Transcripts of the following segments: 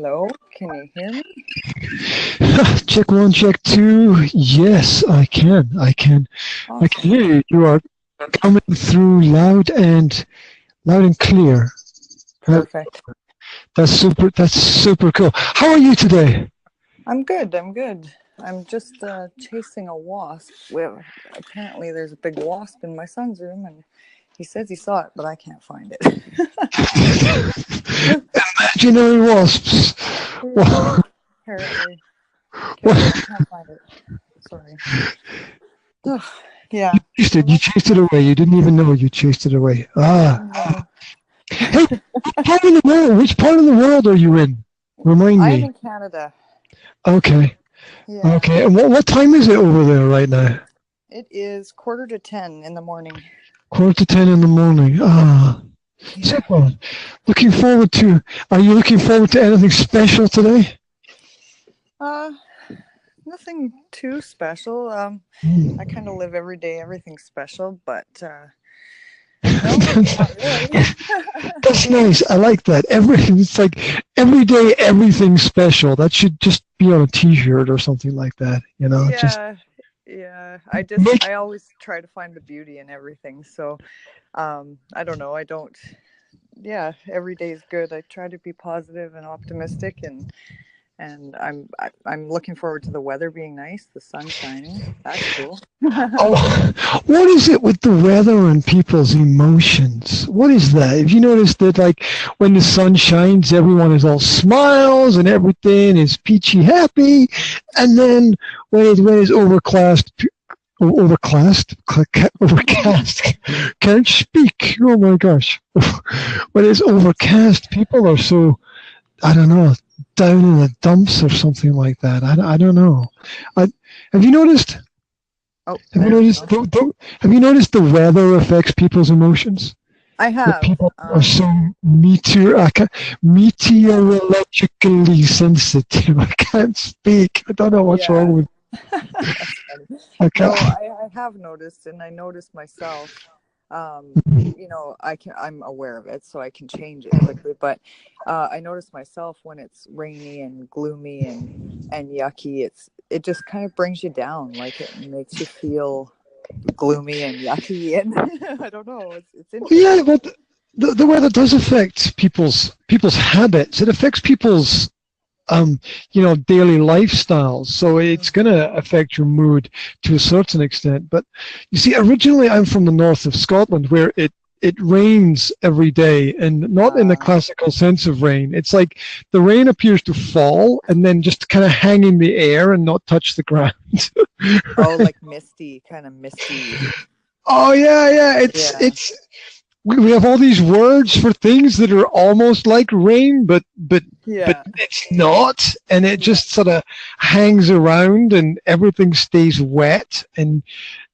Hello, can you hear me? Check one, check two. Yes, I can. I can Awesome. hear you. You are coming through loud and clear. That, Perfect. that's super. That's super cool. How are you today? I'm good. I'm just chasing a wasp. Well, apparently there's a big wasp in my son's room, and he says he saw it, but I can't find it. Imaginary wasps. Yeah, apparently. Okay, I can't find it. Sorry. Yeah. You chased it away. You didn't even know you chased it away. Hey, which part of the world are you in? Remind I'm me. in Canada. Okay. Yeah. Okay. And what time is it over there right now? It is 9:45 in the morning. 9:45 in the morning. Yeah. Super. Are you looking forward to anything special today? Nothing too special. I kind of live every day, everything's special, but no, not really. That's nice. I like that. It's like every day, everything's special. That should just be on a T-shirt or something like that. Yeah. I always try to find the beauty in everything. So, I don't know. Yeah, every day is good. I try to be positive and optimistic, and I'm looking forward to the weather being nice, the sun shining. That's cool. Oh, what is it with the weather and people's emotions? What is that? Have you noticed that, like, when the sun shines, everyone is all smiles and everything is peachy happy, and then when it's overcast, can't speak. Oh my gosh. When it's overcast, people are so, I don't know, down in the dumps or something like that. I don't know. Have you noticed? Oh, Have you noticed? Have you noticed the weather affects people's emotions? I That have. people are so meteorologically sensitive. I can't speak. I don't know what's Yeah. wrong with. That's funny. I No, can't. I have noticed, and I noticed myself. I'm aware of it, so I can change it quickly. But I notice myself when it's rainy and gloomy and yucky. It just kind of brings you down. Like it makes you feel gloomy and yucky, and I don't know. It's Yeah, interesting. but the weather does affect people's habits. It affects people's daily lifestyles. So it's going to affect your mood to a certain extent. But you see, originally I'm from the north of Scotland, where it rains every day, and not in the Uh, classical sense of rain. It's like the rain appears to fall and then just kind of hang in the air and not touch the ground. oh, like misty, kind of misty. Oh yeah. Yeah, We have all these words for things that are almost like rain, but yeah, it's not, and it yeah. just sort of hangs around, and everything stays wet, and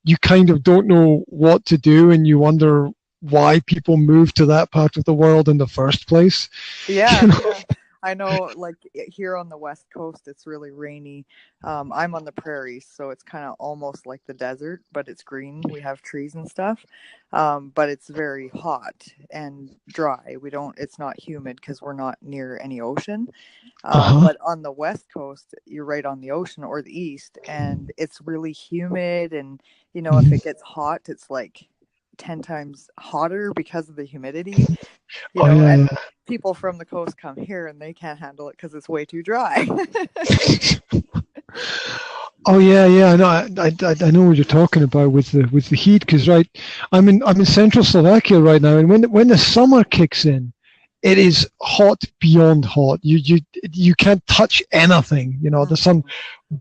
you kind of don't know what to do, and you wonder why people move to that part of the world in the first place. You Yeah, know? yeah. I know, like here on the West Coast, it's really rainy. I'm on the prairies, so it's kind of almost like the desert, but it's green. We have trees and stuff. But it's very hot and dry. It's not humid because we're not near any ocean. Uh-huh. But on the West Coast, you're right on the ocean or the East, and it's really humid. And, if Mhm. it gets hot, it's like 10 times hotter because of the humidity, Oh and yeah, people from the coast come here and they can't handle it because it's way too dry. yeah. Oh yeah. I know. I know what you're talking about with the heat. Because right, I'm in central Slovakia right now, and when the summer kicks in, it is hot beyond hot. You can't touch anything. The sun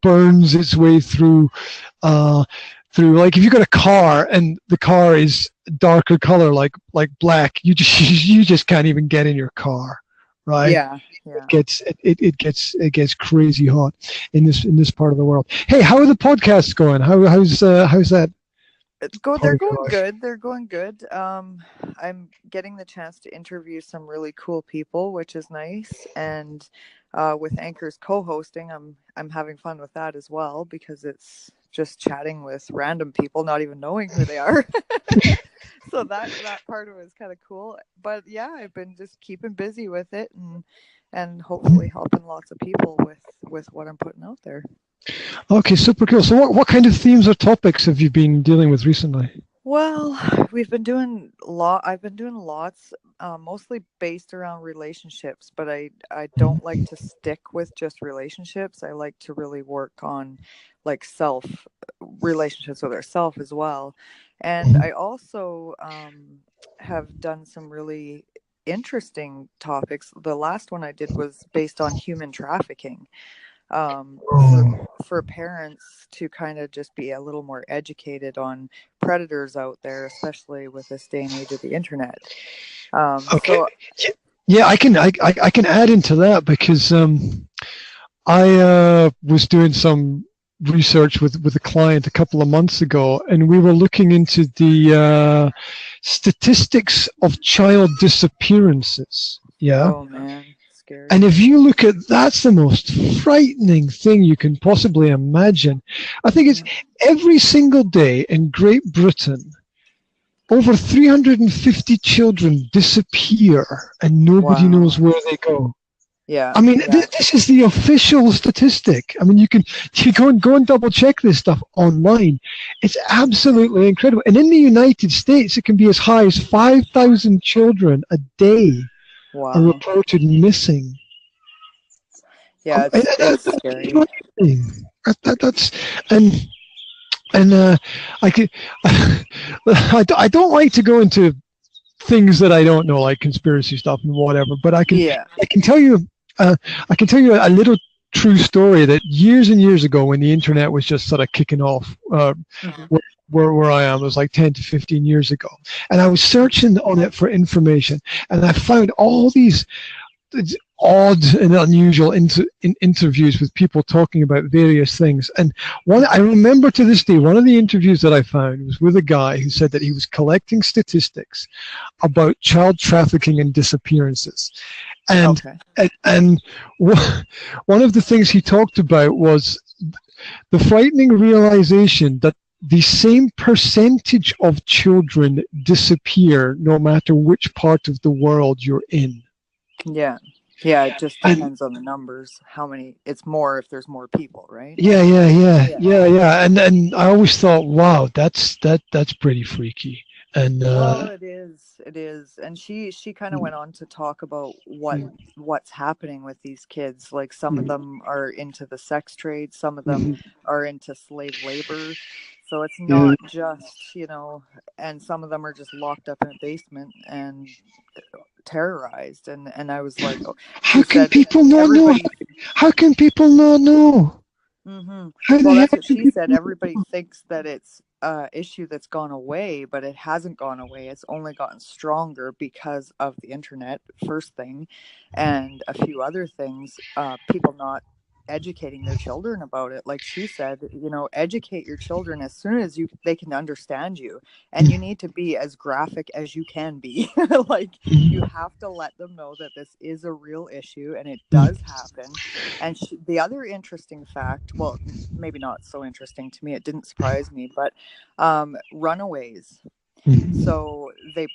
burns its way uh, through. Like if you got a car and the car is darker color, like black, you just can't even get in your car, right? Yeah, yeah. It gets crazy hot in this part of the world. Hey, how are the podcasts going? How's that part They're of your going life? good. They're going good. I'm getting the chance to interview some really cool people, which is nice. And with Anchor's co-hosting, I'm having fun with that as well because it's just chatting with random people, not even knowing who they are. So that part of it is kind of cool. But yeah, I've been just keeping busy with it, and and hopefully helping lots of people with what I'm putting out there. Okay, super cool. So what kind of themes or topics have you been dealing with recently? Well, I've been doing lots, mostly based around relationships, but I don't like to stick with just relationships. I like to really work on like relationships with ourselves as well. And I also have done some really interesting topics. The last one I did was based on human trafficking. um, for for parents to kind of just be a little more educated on predators out there, especially with this day and age of the internet. Okay. So Yeah, I can add into that because I was doing some research with a client a couple of months ago, and we were looking into the statistics of child disappearances. Yeah. oh man, scary. And if you look at, that's the most frightening thing you can possibly imagine. I think it's every single day in Great Britain, over 350 children disappear and nobody knows where they go. Yeah. I mean, this is the official statistic. I mean, you go and double check this stuff online. It's absolutely incredible. And in the United States, it can be as high as 5,000 children a day are reported missing. Yeah, it's scary. I don't like to go into things that I don't know, like conspiracy stuff and whatever. But I can tell you a little true story that years and years ago, when the internet was just sort of kicking off, where I am, it was like 10 to 15 years ago, and I was searching on it for information, and I found all these odd and unusual interviews with people talking about various things. And I remember to this day, one of the interviews that I found was with a guy who said that he was collecting statistics about child trafficking and disappearances. And one of the things he talked about was the frightening realization that the same percentage of children disappear no matter which part of the world you're in. Yeah, it just depends on the numbers. How many? It's more if there's more people, right? Yeah. And I always thought, wow, that's pretty freaky. And well, it is. And she kind of went on to talk about what's happening with these kids. Like some of them are into the sex trade, some of them are into slave labor. So it's not just, and some of them are just locked up in a basement and terrorized. And I was like, how can people not know? How can people not know? Well, that's what she said. Everybody thinks that it's an issue that's gone away, but it hasn't gone away. It's only gotten stronger because of the internet, first thing, and a few other things. People not educating their children about it. Like she said, educate your children as soon as they can understand you, and you need to be as graphic as you can be. Like you have to let them know that this is a real issue and it does happen. And the other interesting fact, well, maybe not so interesting to me, it didn't surprise me, but runaways. So they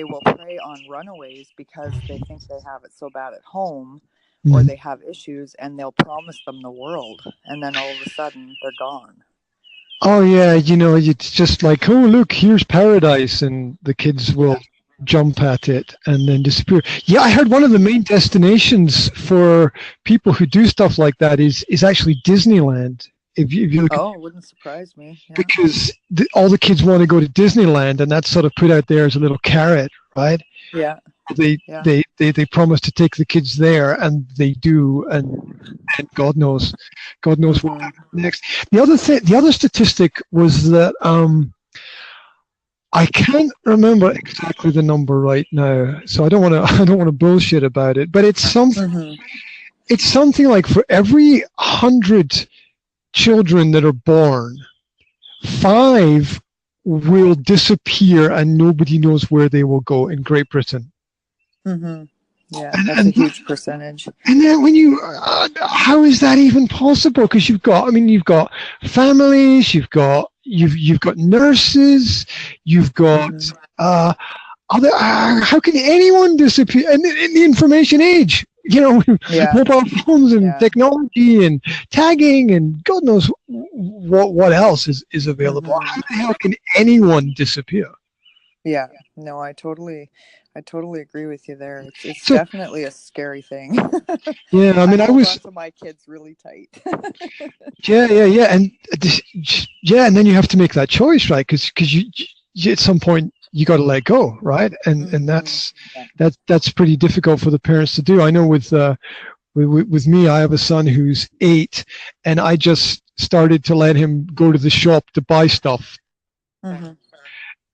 will prey on runaways because they think they have it so bad at home, or they have issues, and they'll promise them the world, and then all of a sudden they're gone. Oh yeah, it's just like, oh look, here's paradise, and the kids will jump at it and then disappear. Yeah, I heard one of the main destinations for people who do stuff like that is actually Disneyland. If you look it wouldn't surprise me. Yeah. Because all the kids want to go to Disneyland, and that's sort of put out there as a little carrot, right? Yeah. They promise to take the kids there, and they do, and God knows what happens next. The other statistic was that I can't remember exactly the number right now, so I don't want to bullshit about it, but it's something. It's something like for every 100 children that are born, 5 will disappear, and nobody knows where they will go in Great Britain. Yeah, that's a huge percentage. And then when how is that even possible? Because you've got families, you've got nurses, you've got other. How can anyone disappear? And in the information age, Yeah. mobile phones and Yeah. technology and tagging and God knows what else is available. Hmm. How the hell can anyone disappear? Yeah. No, I totally agree with you there. It's So definitely a scary thing. yeah, I I mean, I hold was on to my kids really tight. yeah, and yeah, and then you have to make that choice, right? Because you at some point you got to let go, right? And Hmm. Yeah. that's pretty difficult for the parents to do. I know with me, I have a son who's 8, and I just started to let him go to the shop to buy stuff, Hmm.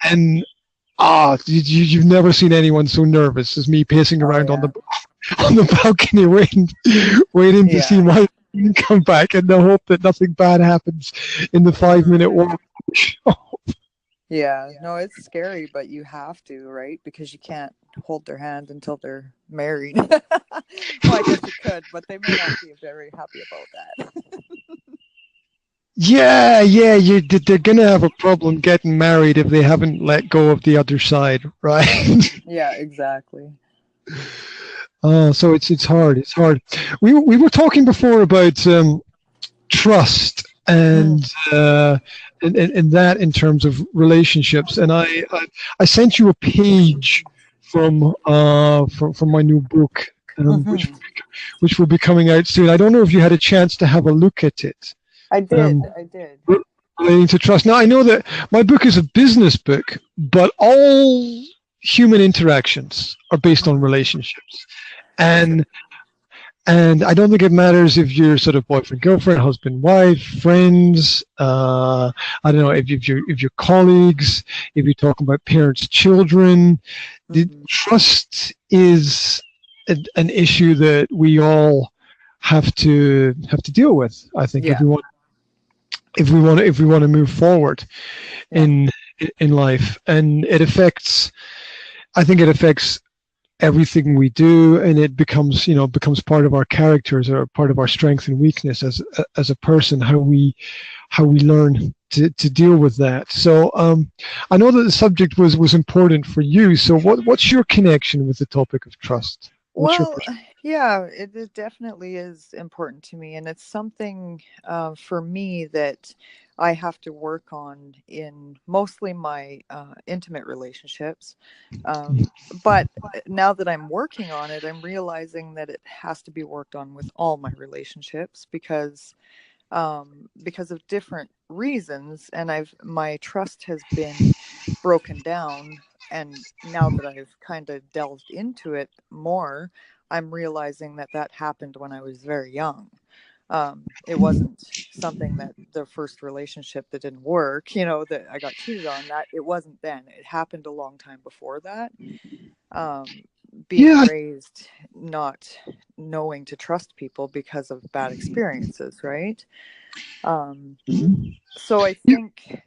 and you've never seen anyone so nervous as me pacing Oh around on yeah. the balcony waiting to see Yeah. my son come back in the hope that nothing bad happens in the 5 minute Hmm. walk. Yeah. No, it's scary, but you have to, right? Because you can't hold their hand until they're married. Well, I guess you could, but they may not be very happy about that. Yeah, they're gonna have a problem getting married if they haven't let go of the other side, right? Yeah, exactly. So it's hard. It's hard. We were talking before about trust Mm. and that in terms of relationships, and I sent you a page from my new book, Hmm. which will be coming out soon. I don't know if you had a chance to have a look at it. I Um, did. I did. Relating to trust. Now I know that my book is a business book, but all human interactions are based on Hmm. relationships, True. and I don't think it matters if you're sort of boyfriend, girlfriend, husband, wife, friends. I don't know if you're colleagues, if you're talking about parents, children. The Hmm. trust is an issue that we all have to deal with. I think Yeah. if we want to move forward Yeah. in life, and it affects. I think it affects everything we do, and it becomes part of our characters or part of our strength and weakness as a person, how we learn to deal with that. So I know that the subject was important for you. So what's your connection with the topic of trust? What's your Well, yeah, it definitely is important to me, and it's something for me that I have to work on in mostly my intimate relationships. But now that I'm working on it, I'm realizing that it has to be worked on with all my relationships because of different reasons, and I've my trust has been broken down. And now that I've kind of delved into it more, I'm realizing that that happened when I was very young. It wasn't something that the first relationship that didn't work, that I got cheated on, that it wasn't then. It happened a long time before that. Um, Being yeah raised not knowing to trust people because of bad experiences, right? Um, so I think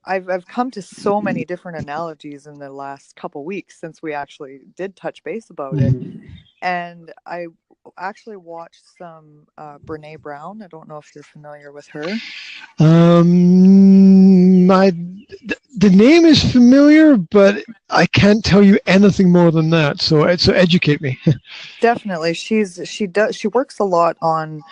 I've come to so many different analogies in the last couple weeks since we actually did touch base about it. And I actually watched some Brene Brown. I don't know if you're familiar with her. my the name is familiar, but I can't tell you anything more than that. So educate me. Definitely, she works a lot on.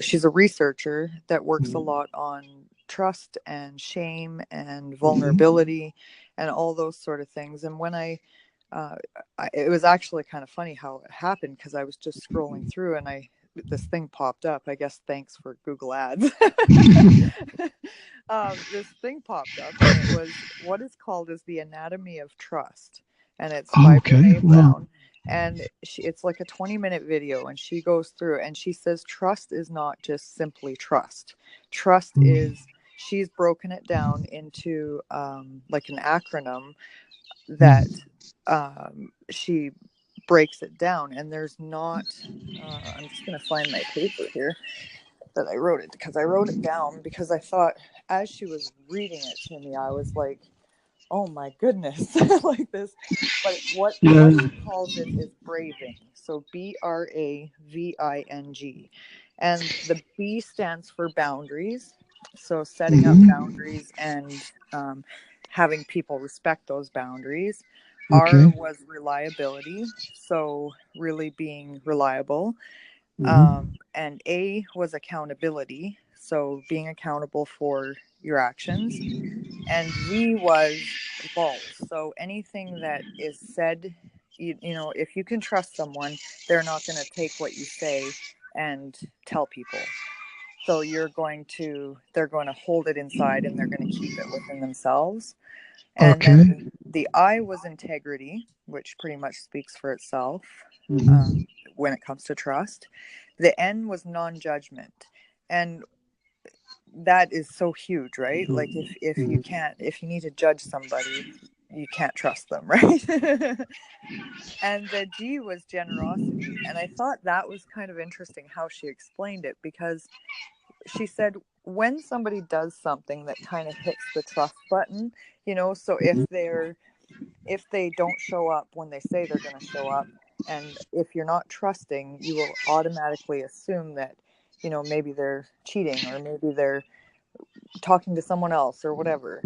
She's a researcher that works a lot on trust and shame and vulnerability and all those sort of things. And when uh, it was actually kind of funny how it happened because I was just scrolling through and this thing popped up. I guess thanks for Google Ads. This thing popped up and it was what is called as the Anatomy of Trust, and it's Oh, by okay. Brene Wow. Brown. And it's like a 20-minute video, and she goes through and she says trust is not just simply trust. Trust is she's broken it down into like an acronym that she breaks it down. And there's not I'm just going to find my paper here that I wrote it, because I wrote it down because I thought as she was reading it to me I was like, oh my goodness, like this. But what Yeah. she calls it is braving. So BRAVING. And the B stands for boundaries. So setting up Hmm. boundaries and having people respect those boundaries. Okay. R was reliability, so really being reliable. And A was accountability, so being accountable for your actions. And V was lulls, so anything that is said, you know, if you can trust someone, they're not going to take what you say and tell people. So they're going to hold it inside and they're going to keep it within themselves. And Okay. then the I was integrity, which pretty much speaks for itself when it comes to trust. The N was non-judgment. And that is so huge, right? Like if you need to judge somebody, you can't trust them, right? And the G was generosity. And I thought that was kind of interesting how she explained it, because she said when somebody does something that kind of hits the trust button, you know, so if they don't show up when they say they're going to show up, and if you're not trusting, you will automatically assume that, you know, maybe they're cheating or maybe they're talking to someone else or whatever.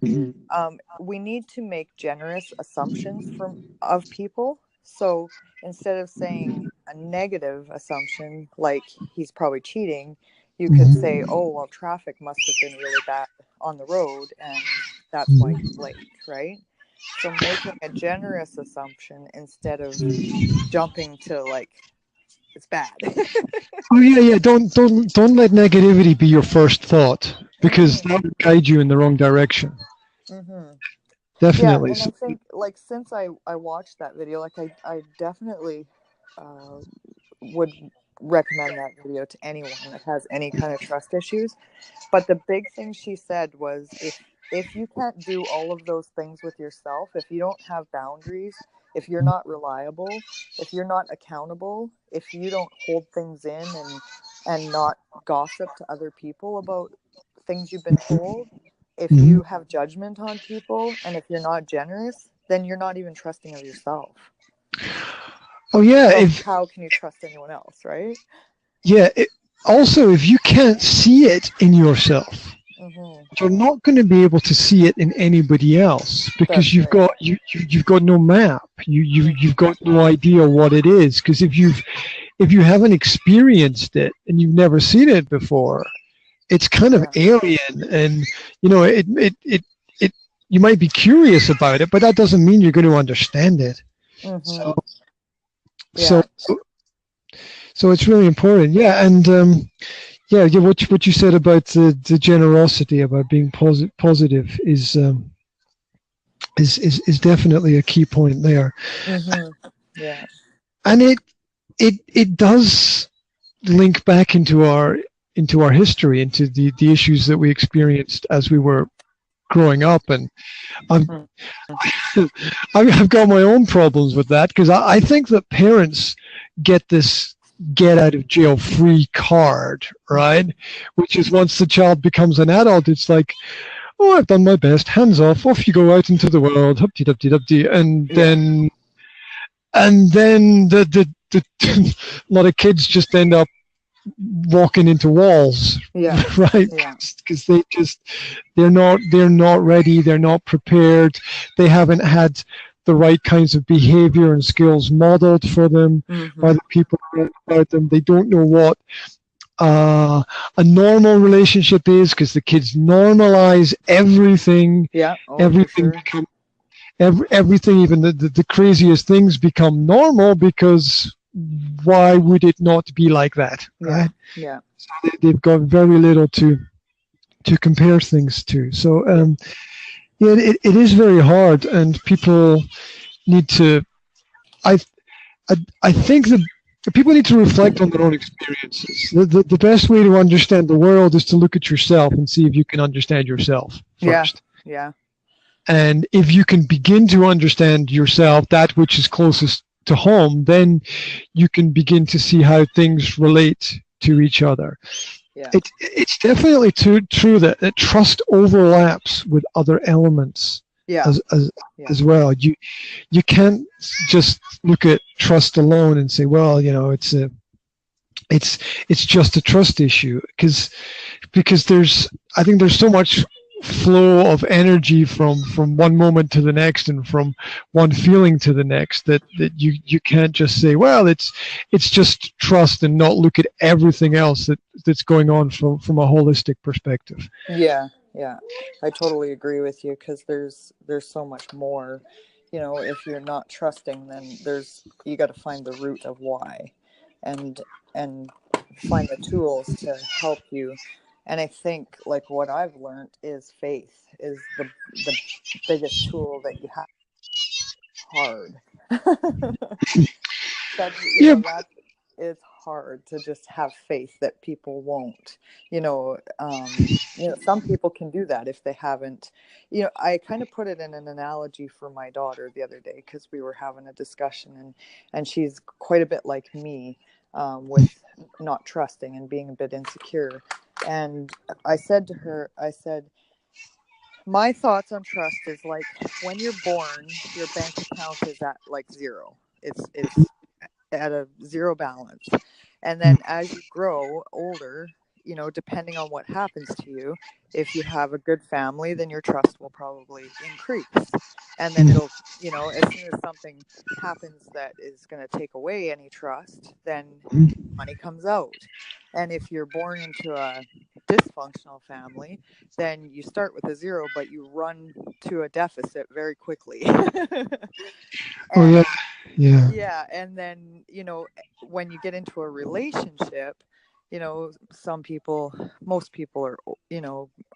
We need to make generous assumptions of people. So instead of saying a negative assumption like he's probably cheating, you could say, oh, well, traffic must have been really bad on the road and that's why he's late, right? So making a generous assumption instead of jumping to like, it's bad. Oh yeah. Don't let negativity be your first thought, because that will guide you in the wrong direction. Definitely. Yeah, and I think like since I watched that video, like I definitely would recommend that video to anyone that has any kind of trust issues. But the big thing she said was if you can't do all of those things with yourself, if you don't have boundaries, if you're not reliable, if you're not accountable, if you don't hold things in and not gossip to other people about things you've been told, if you have judgment on people, and if you're not generous, then you're not even trusting of yourself. Oh yeah. So how can you trust anyone else, right? Yeah. Also, if you can't see it in yourself, you're not going to be able to see it in anybody else, because you've got no map. You've got no idea what it is, because if you haven't experienced it and you've never seen it before, it's kind of alien, and you know it you might be curious about it, but that doesn't mean you're going to understand it. So it's really important. Yeah. And what you said about the generosity, about being positive is definitely a key point there. Yeah. And it does link back into our history, into the issues that we experienced as we were growing up. And I've got my own problems with that, because I think that parents get this get out of jail free card, right? Which is, once the child becomes an adult, it's like, oh, I've done my best, hands off you go out into the world, hupty-dupty-dupty, and then the a lot of kids just end up walking into walls, right? Because they're not ready, they're not prepared, they haven't had the right kinds of behavior and skills modeled for them by the people about them. They don't know what a normal relationship is, because the kids normalize everything. Everything becomes everything, even the craziest things become normal, because why would it not be like that, right? So they've got very little to compare things to. So it is very hard, and people need to. I think that people need to reflect on their own experiences. The best way to understand the world is to look at yourself and see if you can understand yourself first. And if you can begin to understand yourself, that which is closest to home, then you can begin to see how things relate to each other. It's definitely true that trust overlaps with other elements as well. You can't just look at trust alone and say, well, you know, it's just a trust issue, because I think there's so much flow of energy from one moment to the next and from one feeling to the next, that you can't just say, well, it's just trust, and not look at everything else that's going on from a holistic perspective. Yeah, I totally agree with you, because there's so much more. If you're not trusting, then you got to find the root of why, and find the tools to help you. And I think, like, what I've learned is faith is the biggest tool that you have. Hard. That is hard, to just have faith that people won't. Some people can do that if they haven't. I kind of put it in an analogy for my daughter the other day, because we were having a discussion, and she's quite a bit like me, with not trusting and being a bit insecure. And I said to her, my thoughts on trust is like, when you're born, your bank account is at like zero. It's at a zero balance. And then as you grow older, depending on what happens to you, if you have a good family, then your trust will probably increase. And then it'll, as soon as something happens that is going to take away any trust, then money comes out. And if you're born into a dysfunctional family, then you start with a zero, but you run to a deficit very quickly. Yeah. And then, when you get into a relationship, most people are,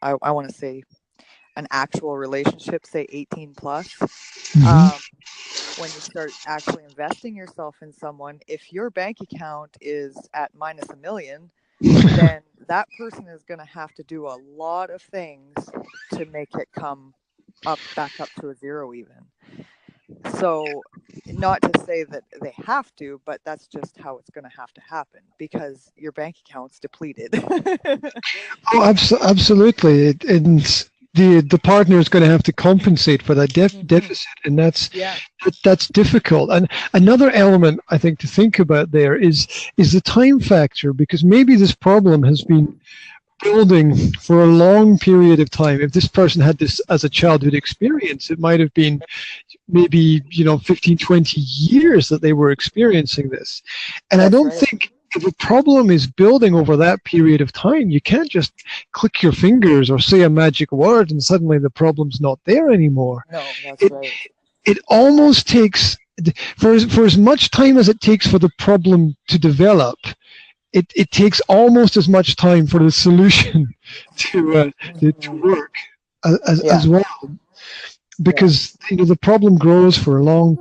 I want to say an actual relationship, say 18 plus. When you start actually investing yourself in someone, if your bank account is at minus $1 million, then that person is going to have to do a lot of things to make it come back up to a zero even. So, not to say that they have to, but that's just how it's going to have to happen, because your bank account's depleted. Absolutely. The partner is going to have to compensate for that deficit, and that's difficult. And another element I think to think about there is the time factor, because maybe this problem has been building for a long period of time. If this person had this as a childhood experience, it might have been maybe 15, 20 years that they were experiencing this. And I don't think, if a problem is building over that period of time, you can't just click your fingers or say a magic word and suddenly the problem's not there anymore. No, that's right. It almost takes, for as much time as it takes for the problem to develop, it takes almost as much time for the solution to work as well. Because the problem grows for a long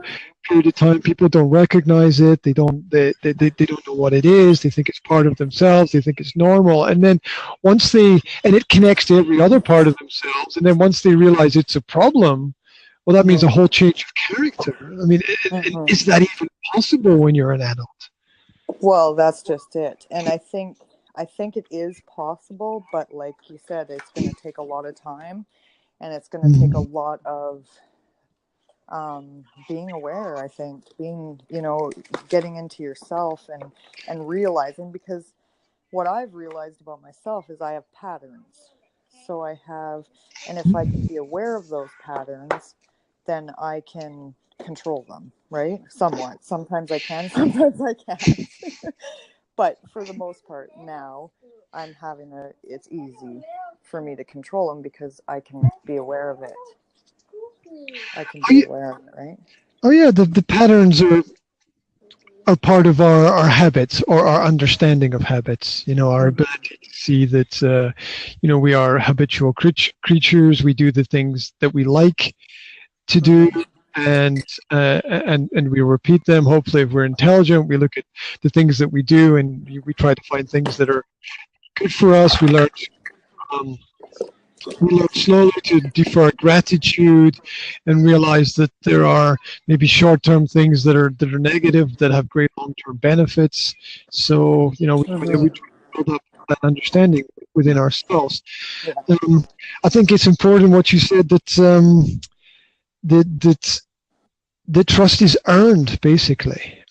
period of time. People don't recognize it. They don't know what it is. They think it's part of themselves. They think it's normal. And then it connects to every other part of themselves. And then once they realize it's a problem, well, that means a whole change of character. I mean, is that even possible when you're an adult? Well, that's just it. And I think it is possible, but like you said, it's going to take a lot of time, and it's going to take a lot of being aware. I think getting into yourself and realizing, because what I've realized about myself is I have patterns. So and if I can be aware of those patterns, then I can control them, right? Somewhat. Sometimes I can, sometimes I can't. But for the most part now, it's easy for me to control them, because I can be aware of it. I can be aware of it, right? Oh yeah, the patterns are part of our habits, or our understanding of habits. Our ability to see that we are habitual creatures. We do the things that we like to do, and we repeat them. Hopefully, if we're intelligent, we look at the things that we do, and we try to find things that are good for us. We learn slowly to defer gratitude, and realize that there are maybe short-term things that are negative that have great long-term benefits. So we try to build up that understanding within ourselves. I think it's important what you said, that the trust is earned, basically.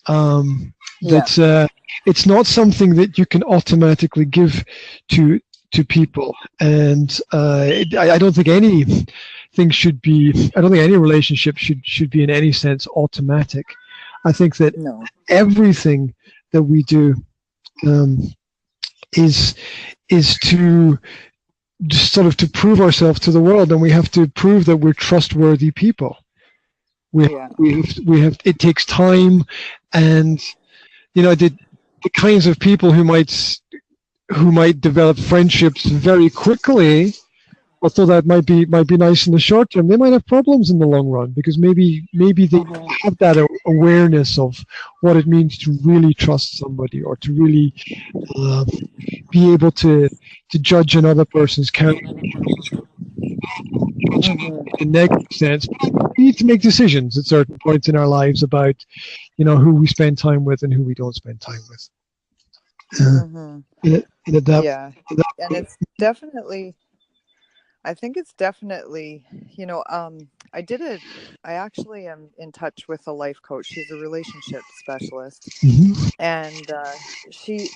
It's not something that you can automatically give to to people. And I don't think anything should be, I don't think any relationship should be in any sense automatic. I think that No. everything that we do is to just sort of to prove ourselves to the world, and we have to prove that we're trustworthy people. We have it takes time, and the kinds of people who might develop friendships very quickly, although that might be nice in the short term, they might have problems in the long run, because maybe they have that awareness of what it means to really trust somebody, or to really be able to judge another person's character in a negative sense. We need to make decisions at certain points in our lives about who we spend time with and who we don't spend time with. And it's definitely, I think it's definitely, I actually am in touch with a life coach. She's a relationship specialist, and she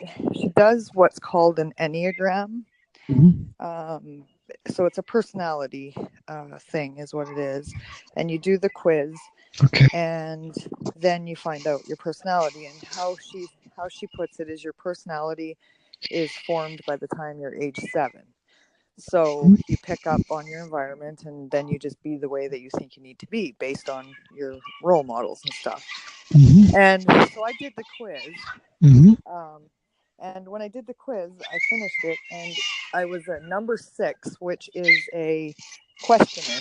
does what's called an Enneagram. So it's a personality thing is what it is. And you do the quiz, and then you find out your personality. And how she puts it is your personality is formed by the time you're age 7. So you pick up on your environment, and then you just be the way that you think you need to be based on your role models and stuff. And so I did the quiz. And when I did the quiz, I finished it, and I was at number 6, which is a questionnaire,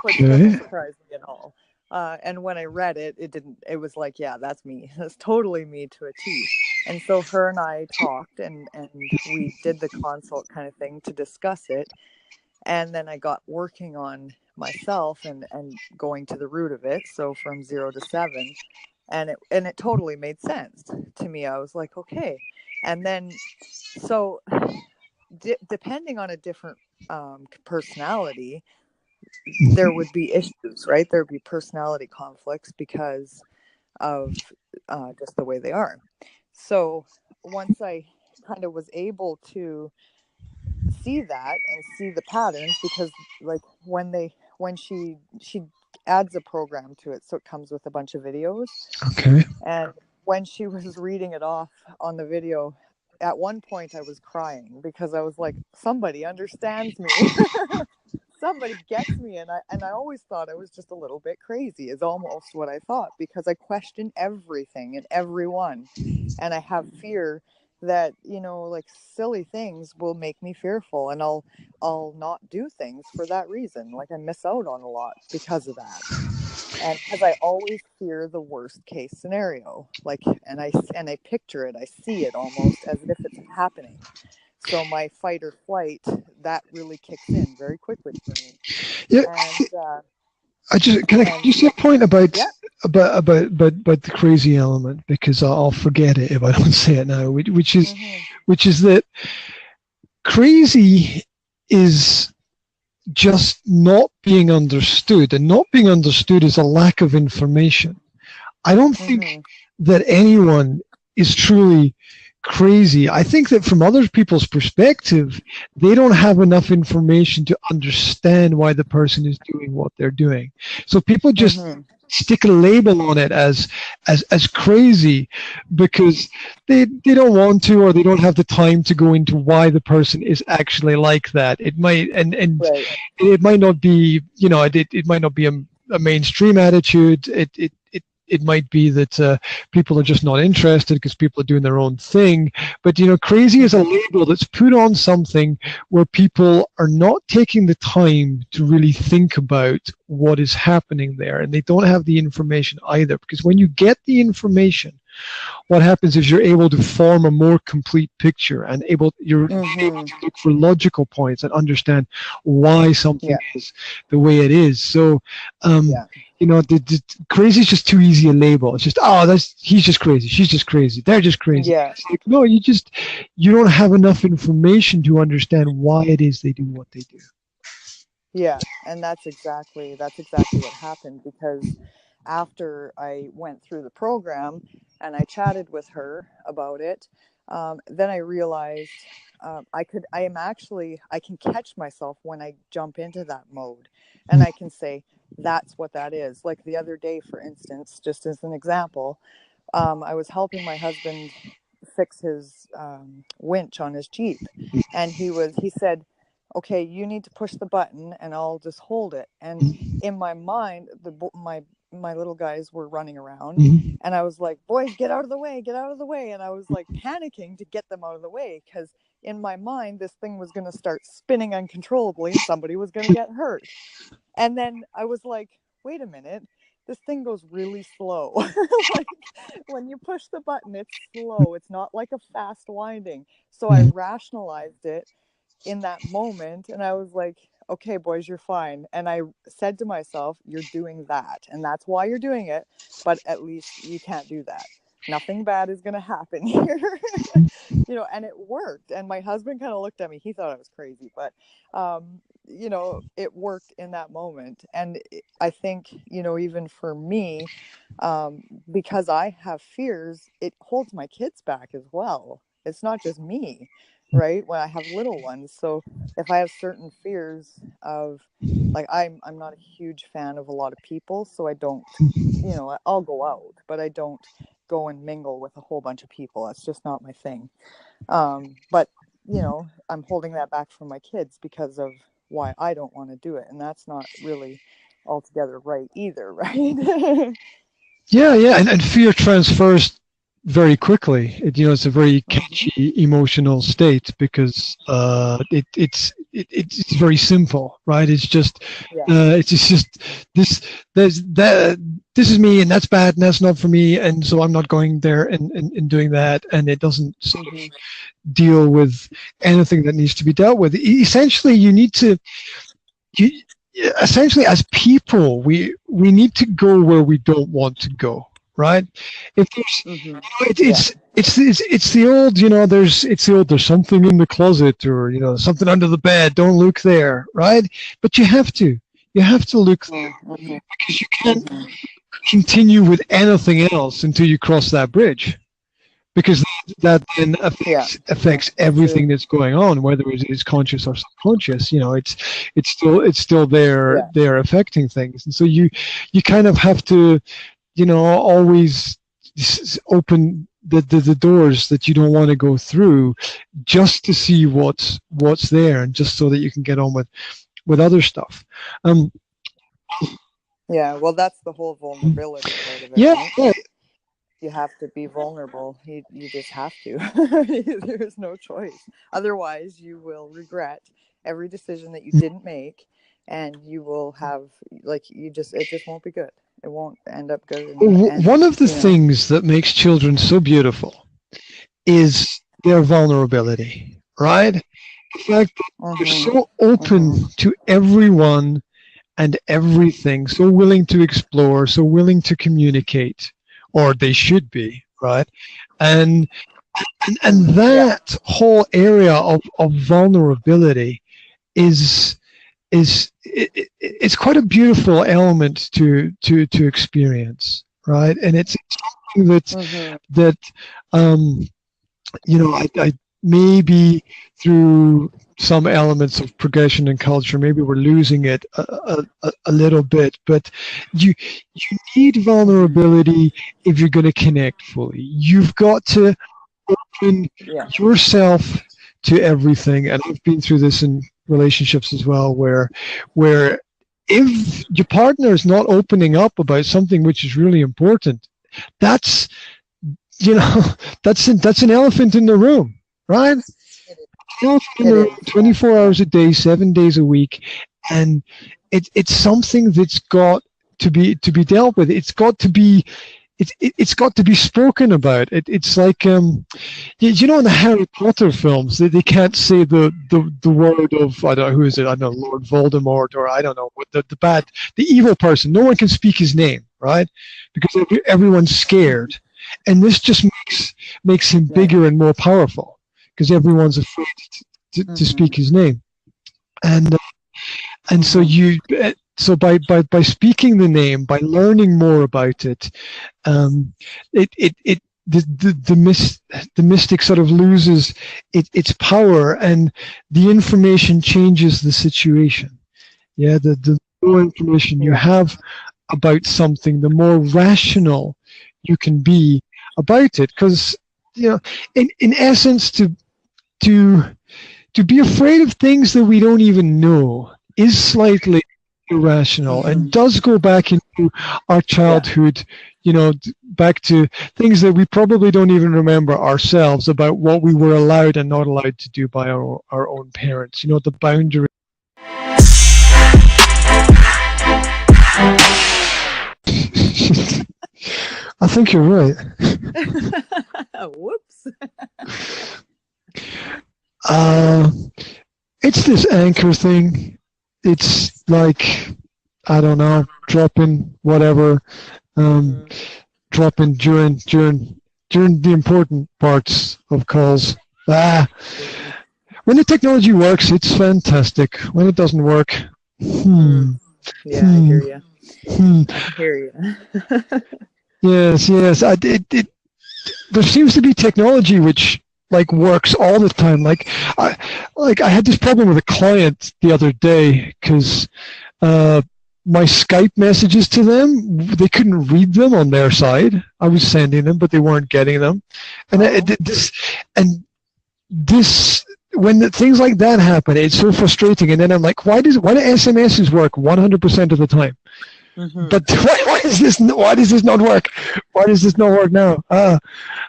which doesn't surprise me at all. And when I read it, it was like, yeah, that's me. That's totally me to a T. And so her and I talked, and we did the consult kind of thing to discuss it. And then I got working on myself and going to the root of it. So from 0 to 7. And it totally made sense to me. I was like, okay. And then, so depending on a different personality, there would be issues, right? There would be personality conflicts because of just the way they are. So once I kind of was able to see that and see the patterns, because like when she adds a program to it, so it comes with a bunch of videos. And when she was reading it off on the video, at one point I was crying, because I was like, somebody understands me. Somebody gets me. And I always thought I was just a little bit crazy, is almost what I thought, because I question everything and everyone, and I have fear that like silly things will make me fearful, and I'll not do things for that reason. Like I miss out on a lot because of that, and because I always fear the worst case scenario. Like, and I picture it, I see it almost as if it's happening. So my fight or flight, that really kicks in very quickly for me. Yeah. And can I just say a point about the crazy element, because I'll forget it if I don't say it now, which is that crazy is just not being understood, and not being understood is a lack of information. I don't think that anyone is truly crazy. I think that from other people's perspective, they don't have enough information to understand why the person is doing what they're doing. So people just stick a label on it as crazy, because they don't want to, or they don't have the time to go into why the person is actually like that. It might it might not be, it might not be a mainstream attitude. It might be that people are just not interested because people are doing their own thing. But, crazy is a label that's put on something where people are not taking the time to really think about what is happening there. And they don't have the information either. Because when you get the information, what happens is you're able to form a more complete picture, and you're able to look for logical points and understand why something is the way it is. So, the crazy is just too easy a label. It's just, he's just crazy, she's just crazy, they're just crazy. It's like, no, you don't have enough information to understand why it is they do what they do. Yeah, and that's exactly what happened, because after I went through the program and I chatted with her about it, Then I realized I can catch myself when I jump into that mode, and I can say, that's what that is. Like the other day, for instance, just as an example, I was helping my husband fix his winch on his Jeep, and he said, okay, you need to push the button and I'll just hold it. And in my mind, my little guys were running around, and I was like, boys, get out of the way, get out of the way. And I was like panicking to get them out of the way, because in my mind, this thing was going to start spinning uncontrollably and somebody was going to get hurt. And then I was like, wait a minute, this thing goes really slow. Like, when you push the button, it's slow. It's not like a fast winding. So I rationalized it in that moment, and I was like, okay, boys, you're fine. And I said to myself, you're doing that, and that's why you're doing it, but at least you can't do that. Nothing bad is going to happen here. You know, and it worked. And my husband kind of looked at me. He thought I was crazy, but you know, it worked in that moment. And I think, you know, even for me, because I have fears, it holds my kids back as well. It's not just me, right? When I have little ones. So if I have certain fears of, like, I'm not a huge fan of a lot of people, so I don't, you know, I'll go out, but I don't go and mingle with a whole bunch of people. That's just not my thing. But, you know, I'm holding that back from my kids because of why I don't want to do it. And that's not really altogether right either, right? Yeah, and fear transfers very quickly. You know, it's a very catchy emotional state because it's very simple, right? It's just it's just this is me, and that's bad, and that's not for me, and so I'm not going there and doing that, and it doesn't sort of deal with anything that needs to be dealt with. Essentially, essentially as people, we need to go where we don't want to go, right? If there's it's the old, you know, there's something in the closet, or, you know, something under the bed, don't look there, right? But you have to look there, because you can't continue with anything else until you cross that bridge, because that then affects everything that's going on, whether it's conscious or subconscious. You know, it's still there affecting things. And so you kind of have to, you know, always open the doors that you don't want to go through, just to see what's there, and just so that you can get on with other stuff. Yeah, well, that's the whole vulnerability part of it. Yeah, right? yeah. You have to be vulnerable. You just have to. There's no choice. Otherwise, you will regret every decision that you didn't make, and you will have, like, it just won't be good. It won't end up good. One of the things that makes children so beautiful is their vulnerability, right? The fact that they're so open to everyone and everything, so willing to explore, so willing to communicate, or they should be, right? And that whole area of vulnerability is it's quite a beautiful element to experience, right? And it's something that you know, I maybe through some elements of progression and culture, maybe we're losing it a little bit, but you need vulnerability if you're going to connect fully. You've got to open yourself to everything. And I've been through this in relationships as well, where if your partner is not opening up about something which is really important, that's, you know, that's an elephant in the room, right? 24 hours a day, 7 days a week, and it's something that's got to be dealt with. It's got to be spoken about. It's like you know, in the Harry Potter films, they can't say the word of, I don't know, who is it? I don't know, Lord Voldemort, or I don't know, what the evil person. No one can speak his name, right? Because everyone's scared, and this just makes him bigger and more powerful, because everyone's afraid to speak his name, and so so by speaking the name, by learning more about it, it the mystic sort of loses its power, and the information changes the situation. Yeah, the more information you have about something, the more rational you can be about it. Because, you know, in essence, to be afraid of things that we don't even know is slightly irrational, and does go back into our childhood, you know, back to things that we probably don't even remember ourselves about what we were allowed and not allowed to do by our own parents. You know, the boundary. I think you're right. Whoops. It's this anchor thing. It's like, I don't know, dropping whatever, dropping during the important parts of calls. When the technology works, it's fantastic. When it doesn't work, Yeah, I hear you. I hear you. Yes. There seems to be technology which like works all the time. Like I had this problem with a client the other day because my Skype messages to them, they couldn't read them on their side. I was sending them, but they weren't getting them. And this when things like that happen, it's so frustrating. And then I'm like, why do SMSs work 100% of the time? But why does this not work? Why does this not work now? I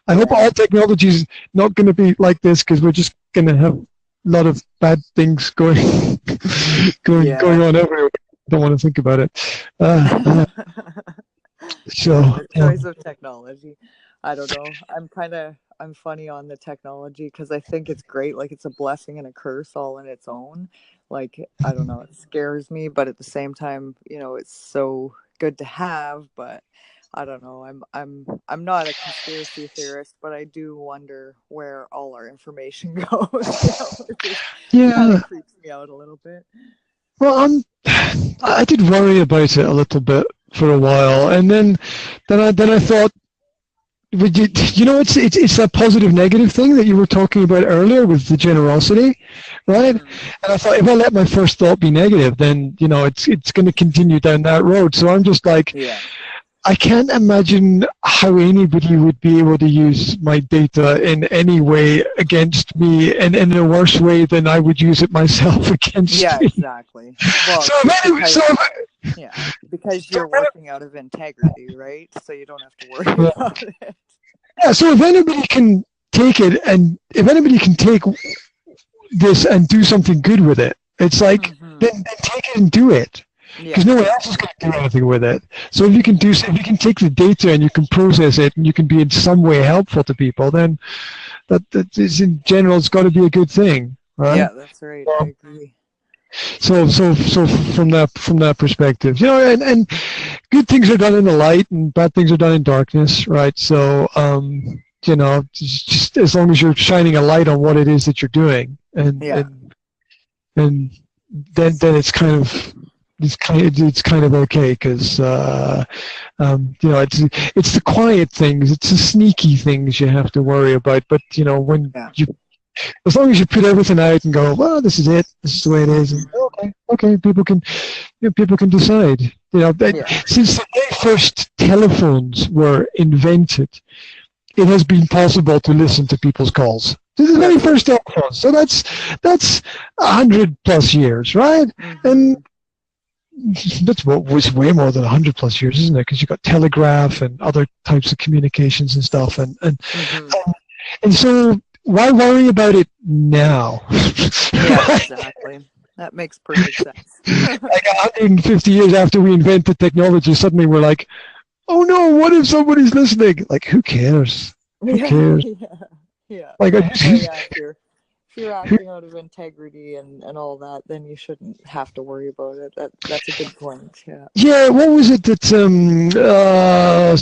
hope all technology is not going to be like this, because we're just going to have a lot of bad things going on everywhere. Don't want to think about it. So the choice of technology. I don't know. I'm funny on the technology because I think it's great. Like, it's a blessing and a curse all in its own. Like, I don't know, it scares me, but at the same time, you know, it's so good to have. But I don't know. I'm not a conspiracy theorist, but I do wonder where all our information goes. You know, it kind of creeps me out a little bit. Well, I did worry about it a little bit for a while, and then I thought, you know, it's that positive negative thing that you were talking about earlier with the generosity, right? And I thought, if I let my first thought be negative, then, you know, it's going to continue down that road. So I'm just like, I can't imagine how anybody would be able to use my data in any way against me, and in a worse way than I would use it myself against me. Yeah, exactly. Well, because you're working out of integrity, right? So you don't have to worry about it. Yeah, so if anybody can take it, and if anybody can take this and do something good with it, it's like, then take it and do it. Because no one else is going to do anything with it. So if you can take the data and you can process it and you can be in some way helpful to people, then that is, in general, it's got to be a good thing, right? Yeah, that's right. I agree. So from that perspective, you know, and good things are done in the light and bad things are done in darkness, right? So you know, just as long as you're shining a light on what it is that you're doing, and then it's kind of okay, because you know, it's the quiet things, it's the sneaky things you have to worry about. But you know, when as long as you put everything out and go, well, this is it, this is the way it is, and okay, people can decide. You know, since the very first telephones were invented, it has been possible to listen to people's calls. This is the very first telephone, so that's 100+ years, right? And that's what was way more than 100+ years, isn't it? Because you got telegraph and other types of communications and stuff, and so why worry about it now? Yeah, exactly. That makes perfect sense. Like 150 years after we invented technology, suddenly we're like, oh no, what if somebody's listening? Like, who cares? Who cares? Yeah. Like, if you're acting out of integrity and all that, then you shouldn't have to worry about it. That's a good point. Yeah. Yeah. What was it that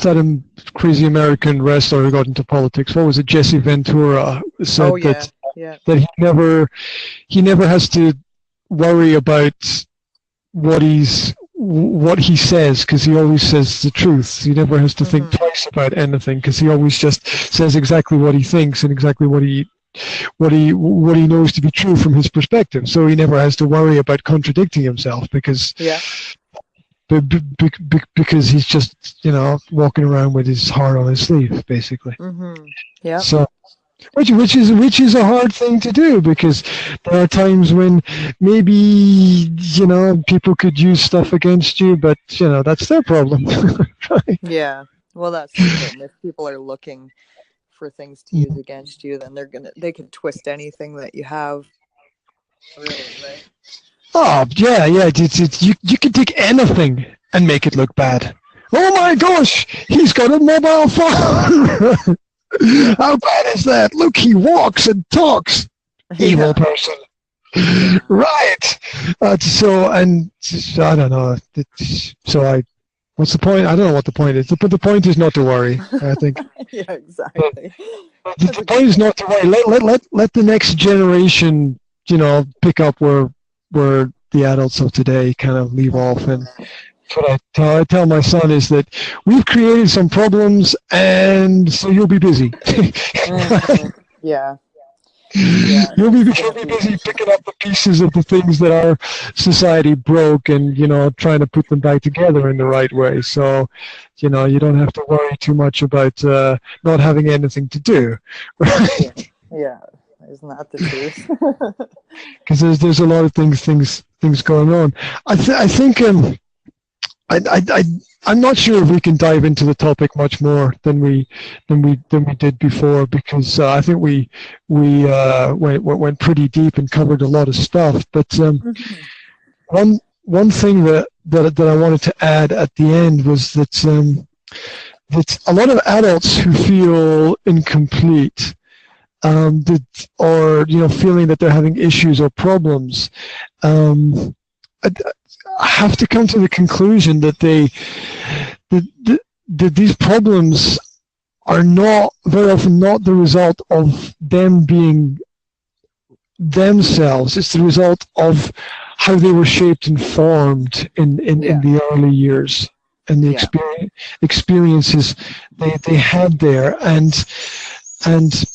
that crazy American wrestler who got into politics? What was it? Jesse Ventura said that he never has to worry about what he's what he says, because he always says the truth. He never has to think Mm-hmm. twice about anything, because he always just says exactly what he thinks and exactly what he knows to be true from his perspective. So he never has to worry about contradicting himself, because Yeah. because he's just, you know, walking around with his heart on his sleeve, basically. Mm-hmm. Yeah. So which is a hard thing to do, because there are times when maybe, you know, people could use stuff against you, but you know, that's their problem. Right? Yeah. Well, that's the thing. If people are looking for things to use against you, then they can twist anything that you have. Really, right? Oh yeah, yeah. You can take anything and make it look bad. Oh my gosh, he's got a mobile phone. Yeah. How bad is that? Look, he walks and talks. Evil person. Right. So, and I don't know. What's the point? I don't know what the point is. But the point is not to worry, I think. Yeah, exactly. The point is not to worry. Let the next generation, you know, pick up where the adults of today kind of leave off. And what I tell my son is that we've created some problems, and so you'll be busy. Yeah. Yeah. You'll be busy picking up the pieces of the things that our society broke, and, you know, trying to put them back together in the right way. So, you know, you don't have to worry too much about not having anything to do. Right? Yeah. Isn't that the truth? Because there's a lot of things going on. I think I'm not sure if we can dive into the topic much more than we did before, because I think we went pretty deep and covered a lot of stuff. But one thing that I wanted to add at the end was that that a lot of adults who feel incomplete, or, you know, feeling that they're having issues or problems, have to come to the conclusion that that these problems are not very often not the result of them being themselves. It's the result of how they were shaped and formed in the early years, and the experiences they had there, and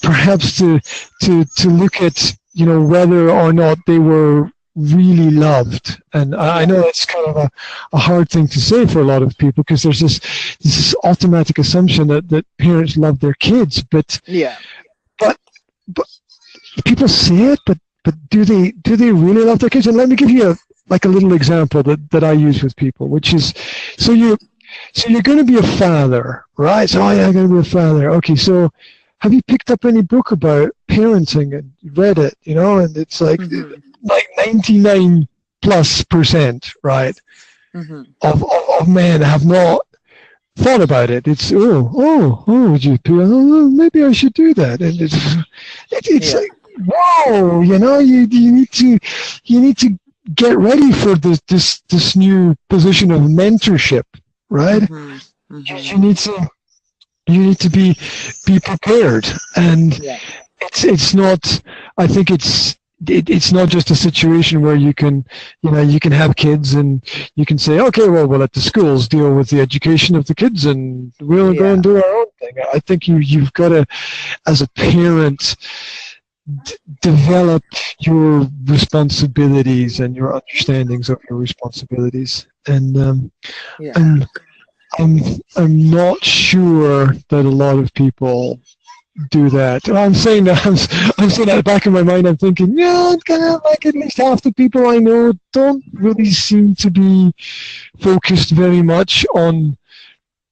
perhaps to look at, you know, whether or not they were really loved. And I know that's kind of a hard thing to say for a lot of people, because there's this automatic assumption that parents love their kids, but people say it, but do they really love their kids? And let me give you a little example that I use with people, which is, so you're going to be a father, right? So, I'm going to be a father. Okay, so have you picked up any book about parenting and read it? You know, and it's like 99+%, right, of men have not thought about it. It's maybe I should do that, and it's like, whoa, you know, you need to get ready for this new position of mentorship, right? You need to be prepared, and it's not. I think it's not just a situation where you can have kids and you can say, okay, well, we'll let the schools deal with the education of the kids and we'll go and do our own thing. I think you've got to, as a parent, develop your responsibilities and your understandings of your responsibilities. And I'm not sure that a lot of people do that. I'm saying that I'm saying at the back of my mind, I'm thinking, yeah, kind of like at least half the people I know don't really seem to be focused very much on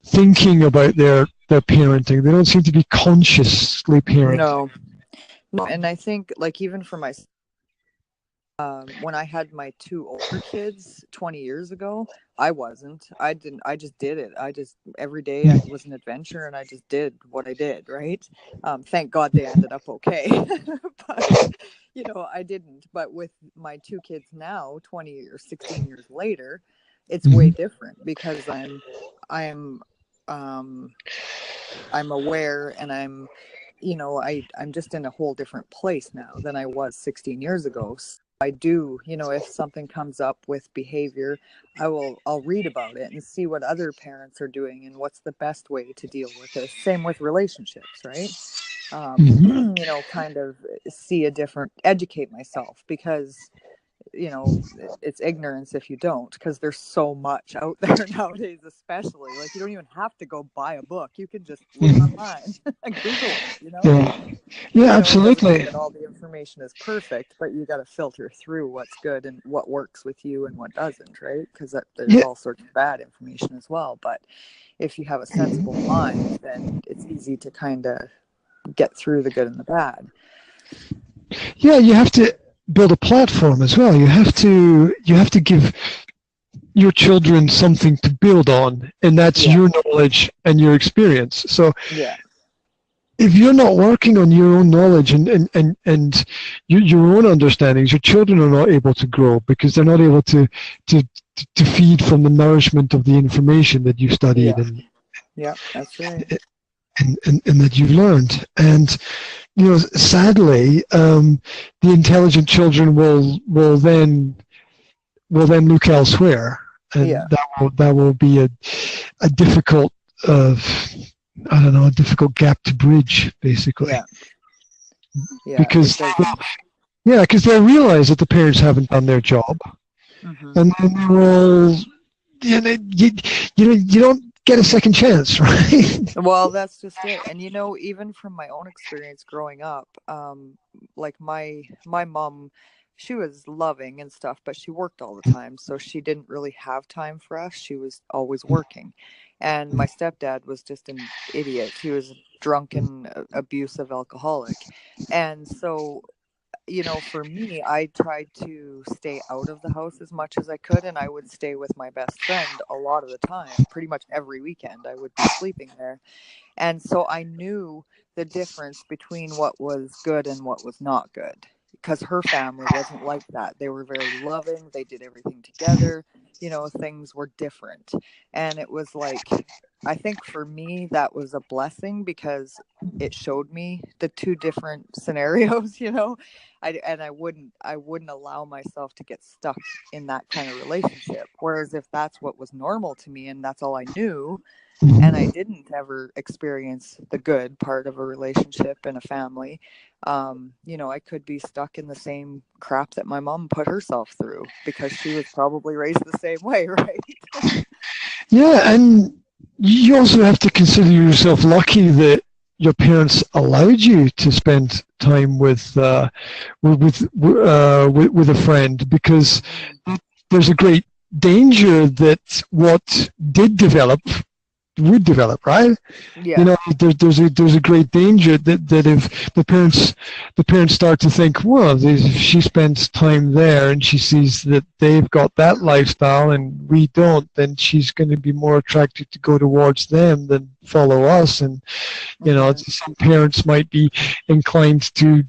thinking about their parenting. They don't seem to be consciously parenting. No, and I think, like, even for myself, when I had my two older kids 20 years ago, I just did it. Every day it was an adventure, and I just did what I did, right? Thank God they ended up okay. But, you know, I didn't. But with my two kids now, 20 or 16 years later, it's way different, because I'm aware, and I'm just in a whole different place now than I was 16 years ago. I do, if something comes up with behavior, I'll read about it and see what other parents are doing and what's the best way to deal with it. Same with relationships, right? Kind of educate myself, because it's ignorance if you don't, because there's so much out there nowadays, especially like you don't even have to go buy a book, you can just look online and Google it. Absolutely. That all the information is perfect, but you got to filter through what's good and what works with you and what doesn't, right? Because there's all sorts of bad information as well. But if you have a sensible mind, then it's easy to kind of get through the good and the bad. Yeah, you have to build a platform as well. You have to give your children something to build on, and that's your knowledge and your experience. So if you're not working on your own knowledge and your own understandings, your children are not able to grow, because they're not able to feed from the nourishment of the information that you've studied and that's right. And that you've learned. And sadly, the intelligent children will then look elsewhere, and that will be a difficult a difficult gap to bridge, basically. Because they'll realize that the parents haven't done their job, and then you don't get a second chance, right? Well, that's just it. And even from my own experience growing up, like my mom, she was loving and stuff, but she worked all the time, so she didn't really have time for us. She was always working. And my stepdad was just an idiot. He was a drunken, abusive alcoholic. And so for me, I tried to stay out of the house as much as I could, and I would stay with my best friend a lot of the time. Pretty much every weekend I would be sleeping there. And so I knew the difference between what was good and what was not good, because her family wasn't like that. They were very loving. They did everything together. Things were different. And it was like, I think for me, that was a blessing, because it showed me the two different scenarios, I wouldn't allow myself to get stuck in that kind of relationship. Whereas if that's what was normal to me and that's all I knew, and I didn't ever experience the good part of a relationship and a family, I could be stuck in the same crap that my mom put herself through, because she was probably raised the same way, right? Yeah, and you also have to consider yourself lucky that your parents allowed you to spend time with a friend, because there's a great danger that what would develop, right? Yeah. There's a great danger that if the parents start to think, well, if she spends time there and she sees that they've got that lifestyle and we don't, then she's going to be more attracted to go towards them than follow us. And some parents might be inclined to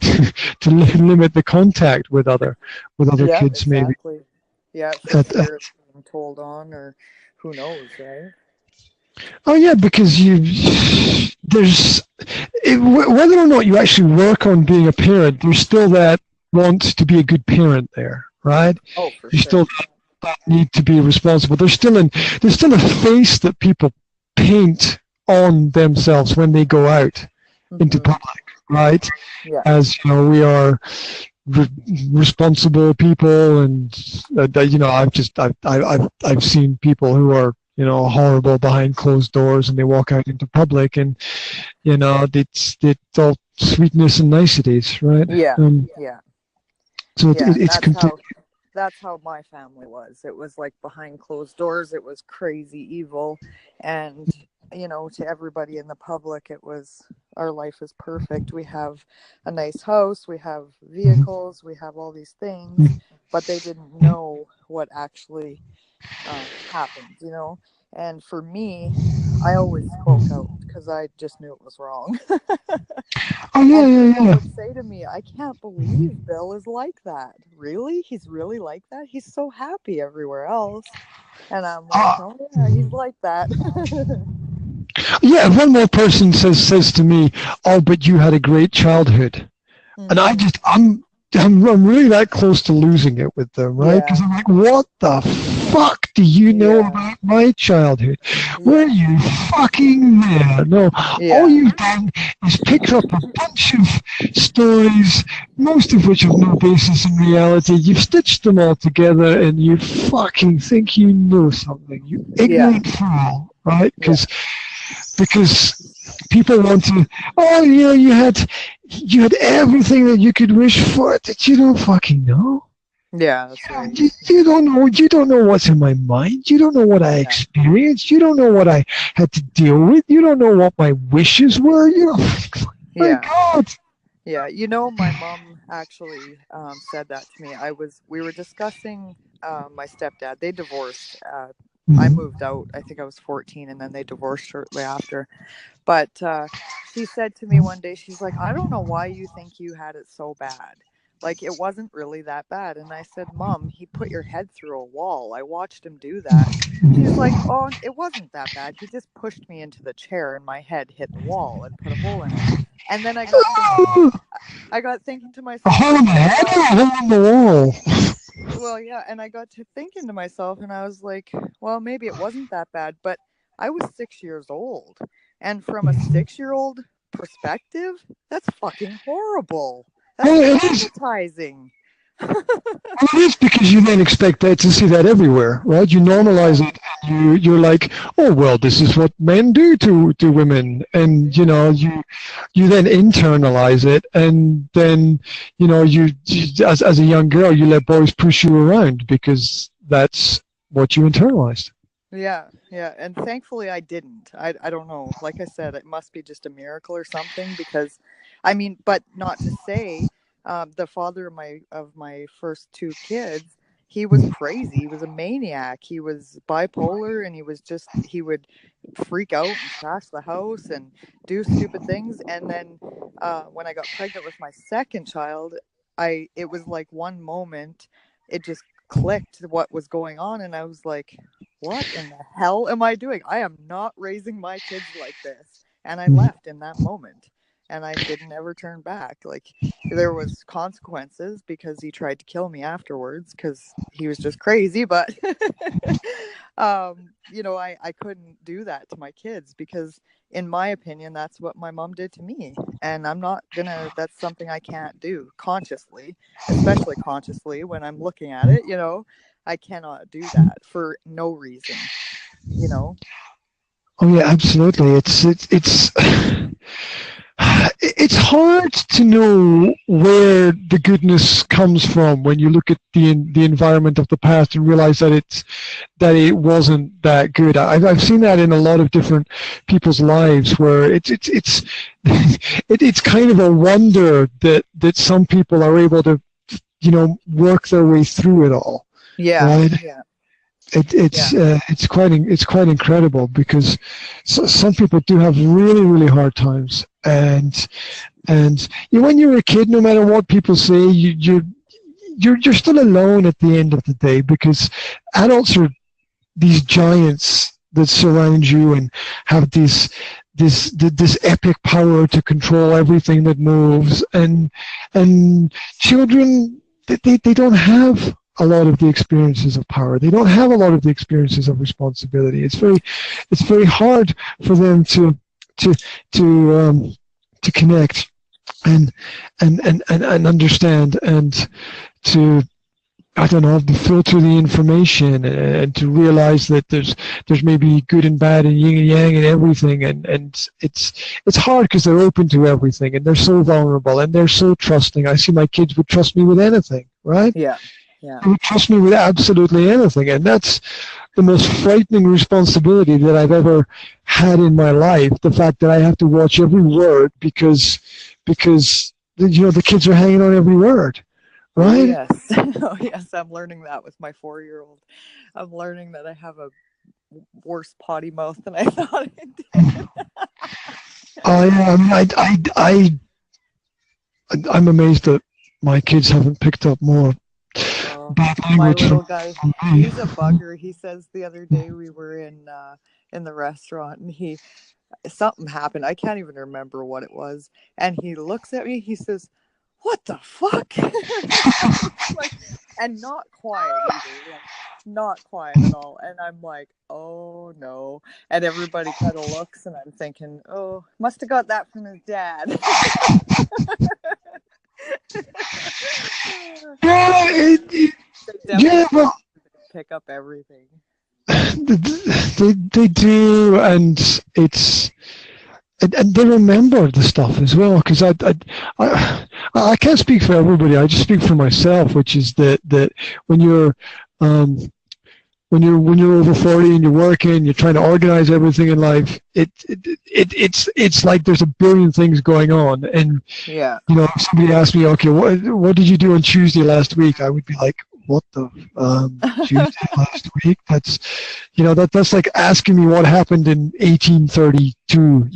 limit the contact with other kids, exactly. maybe. Yeah, for fear of being told on, or who knows, right? Oh yeah, because whether or not you actually work on being a parent, there's still that want to be a good parent there, right? Oh, for you sure. Still need to be responsible. There's still a face that people paint on themselves when they go out into public, right? Yeah. As we are responsible people, and I've seen people who are horrible behind closed doors, and they walk out into public, and it's all sweetness and niceties, right? So it's complete. That's how my family was. It was like behind closed doors. It was crazy evil, and to everybody in the public, it was, our life is perfect. We have a nice house, we have vehicles, we have all these things, but they didn't know what actually happened, And for me, I always spoke out because I just knew it was wrong. People would say to me, I can't believe Bill is like that. Really? He's really like that? He's so happy everywhere else. And I'm like, oh yeah, he's like that. Yeah, one more person says to me, oh, but you had a great childhood. And I'm I'm really that close to losing it with them, right? Because Yeah. I'm like, what the fuck do you know Yeah. about my childhood? Were Yeah. you fucking there? No, all Yeah. you've done is pick up a bunch of stories, most of which have no basis in reality. You've stitched them all together, and you fucking think you know something. You Yeah. ignorant fool, right? Yeah. Because people want to, oh yeah, you had everything that you could wish for that you don't fucking know. Yeah, that's right. You don't know what's in my mind. You don't know what I Yeah. experienced. You don't know what I had to deal with. You don't know what my wishes were. You know, my Yeah. God. Yeah. You know, my mom actually said that to me. We were discussing my stepdad. They divorced. I Mhm. moved out, I think I was 14, and then they divorced shortly after. But she said to me one day, she's like, I don't know why you think you had it so bad. Like, it wasn't really that bad. And I said, Mom, he put your head through a wall. I watched him do that. She's like, oh, it wasn't that bad. He just pushed me into the chair and my head hit the wall and put a hole in it. And then I got thinking to A myself, hole I'm in the like, head or well, a hole in the wall? well, yeah. And I got to thinking to myself, and I was like, well, maybe it wasn't that bad, but I was 6 years old. And from a 6 year old perspective, that's fucking horrible. That's Well, it is. traumatizing. Well, it is because you then expect that to see that everywhere, right? You normalize Yeah. it. And you're like, oh well, this is what men do to women, and Yeah. you then internalize it, and then you as a young girl, you let boys push you around because that's what you internalized. Yeah, yeah, and thankfully I didn't. I don't know. Like I said, it must be just a miracle or something because, I mean, but not to say, the father of my first two kids, he was crazy. He was a maniac. He was bipolar, and he would freak out and trash the house and do stupid things. And then, when I got pregnant with my second child, I it was like one moment, it just clicked what was going on, and I was like, what in the hell am I doing? I am not raising my kids like this. And I left in that moment, and I didn't ever turn back. Like, there was consequences because he tried to kill me afterwards because he was just crazy. But, I couldn't do that to my kids because, in my opinion, that's what my mom did to me. And I'm not gonna, that's something I can't do consciously, especially consciously when I'm looking at it, I cannot do that for no reason, you know? Oh yeah, absolutely. It's hard to know where the goodness comes from when you look at the environment of the past and realize that it wasn't that good. I've seen that in a lot of different people's lives where it's kind of a wonder that some people are able to work their way through it all, Yeah, right? yeah, yeah, It's quite incredible because some people do have really really hard times, and when you're a kid, no matter what people say, you're still alone at the end of the day because adults are these giants that surround you and have this epic power to control everything that moves, and children, they don't have a lot of the experiences of power. They don't have a lot of the experiences of responsibility. It's very hard for them to to to connect and and understand and to, I don't know, to filter the information and to realize that there's maybe good and bad and yin and yang and everything, and it's hard because they're open to everything and they're so vulnerable and they're so trusting. I see my kids would trust me with anything, right? yeah, yeah, They would trust me with absolutely anything, and that's the most frightening responsibility that I've ever had in my life. The fact that I have to watch every word because the kids are hanging on every word, oh right? yes. Oh yes, I'm learning that with my 4-year-old. I'm learning that I have a worse potty mouth than I thought I did. I mean, I'm amazed that my kids haven't picked up more Oh, bad my language little guy, from me. he's a bugger. He says the other day we were in the restaurant, and he something happened. I can't even remember what it was. And he looks at me, he says, what the fuck? Like, and not quiet either, like, not quiet at all. And I'm like, oh no. And everybody kind of looks, and I'm thinking, oh, must have got that from his dad. Well, pick up everything. They do, and it's. And they remember the stuff as well, because I can't speak for everybody. I just speak for myself, which is that when you're over 40 and you're working, you're trying to organize everything in life. It's like there's a billion things going on, and yeah, if somebody asked me, okay, what did you do on Tuesday last week? I would be like, what the Tuesday last week? That's that's like asking me what happened in 1832.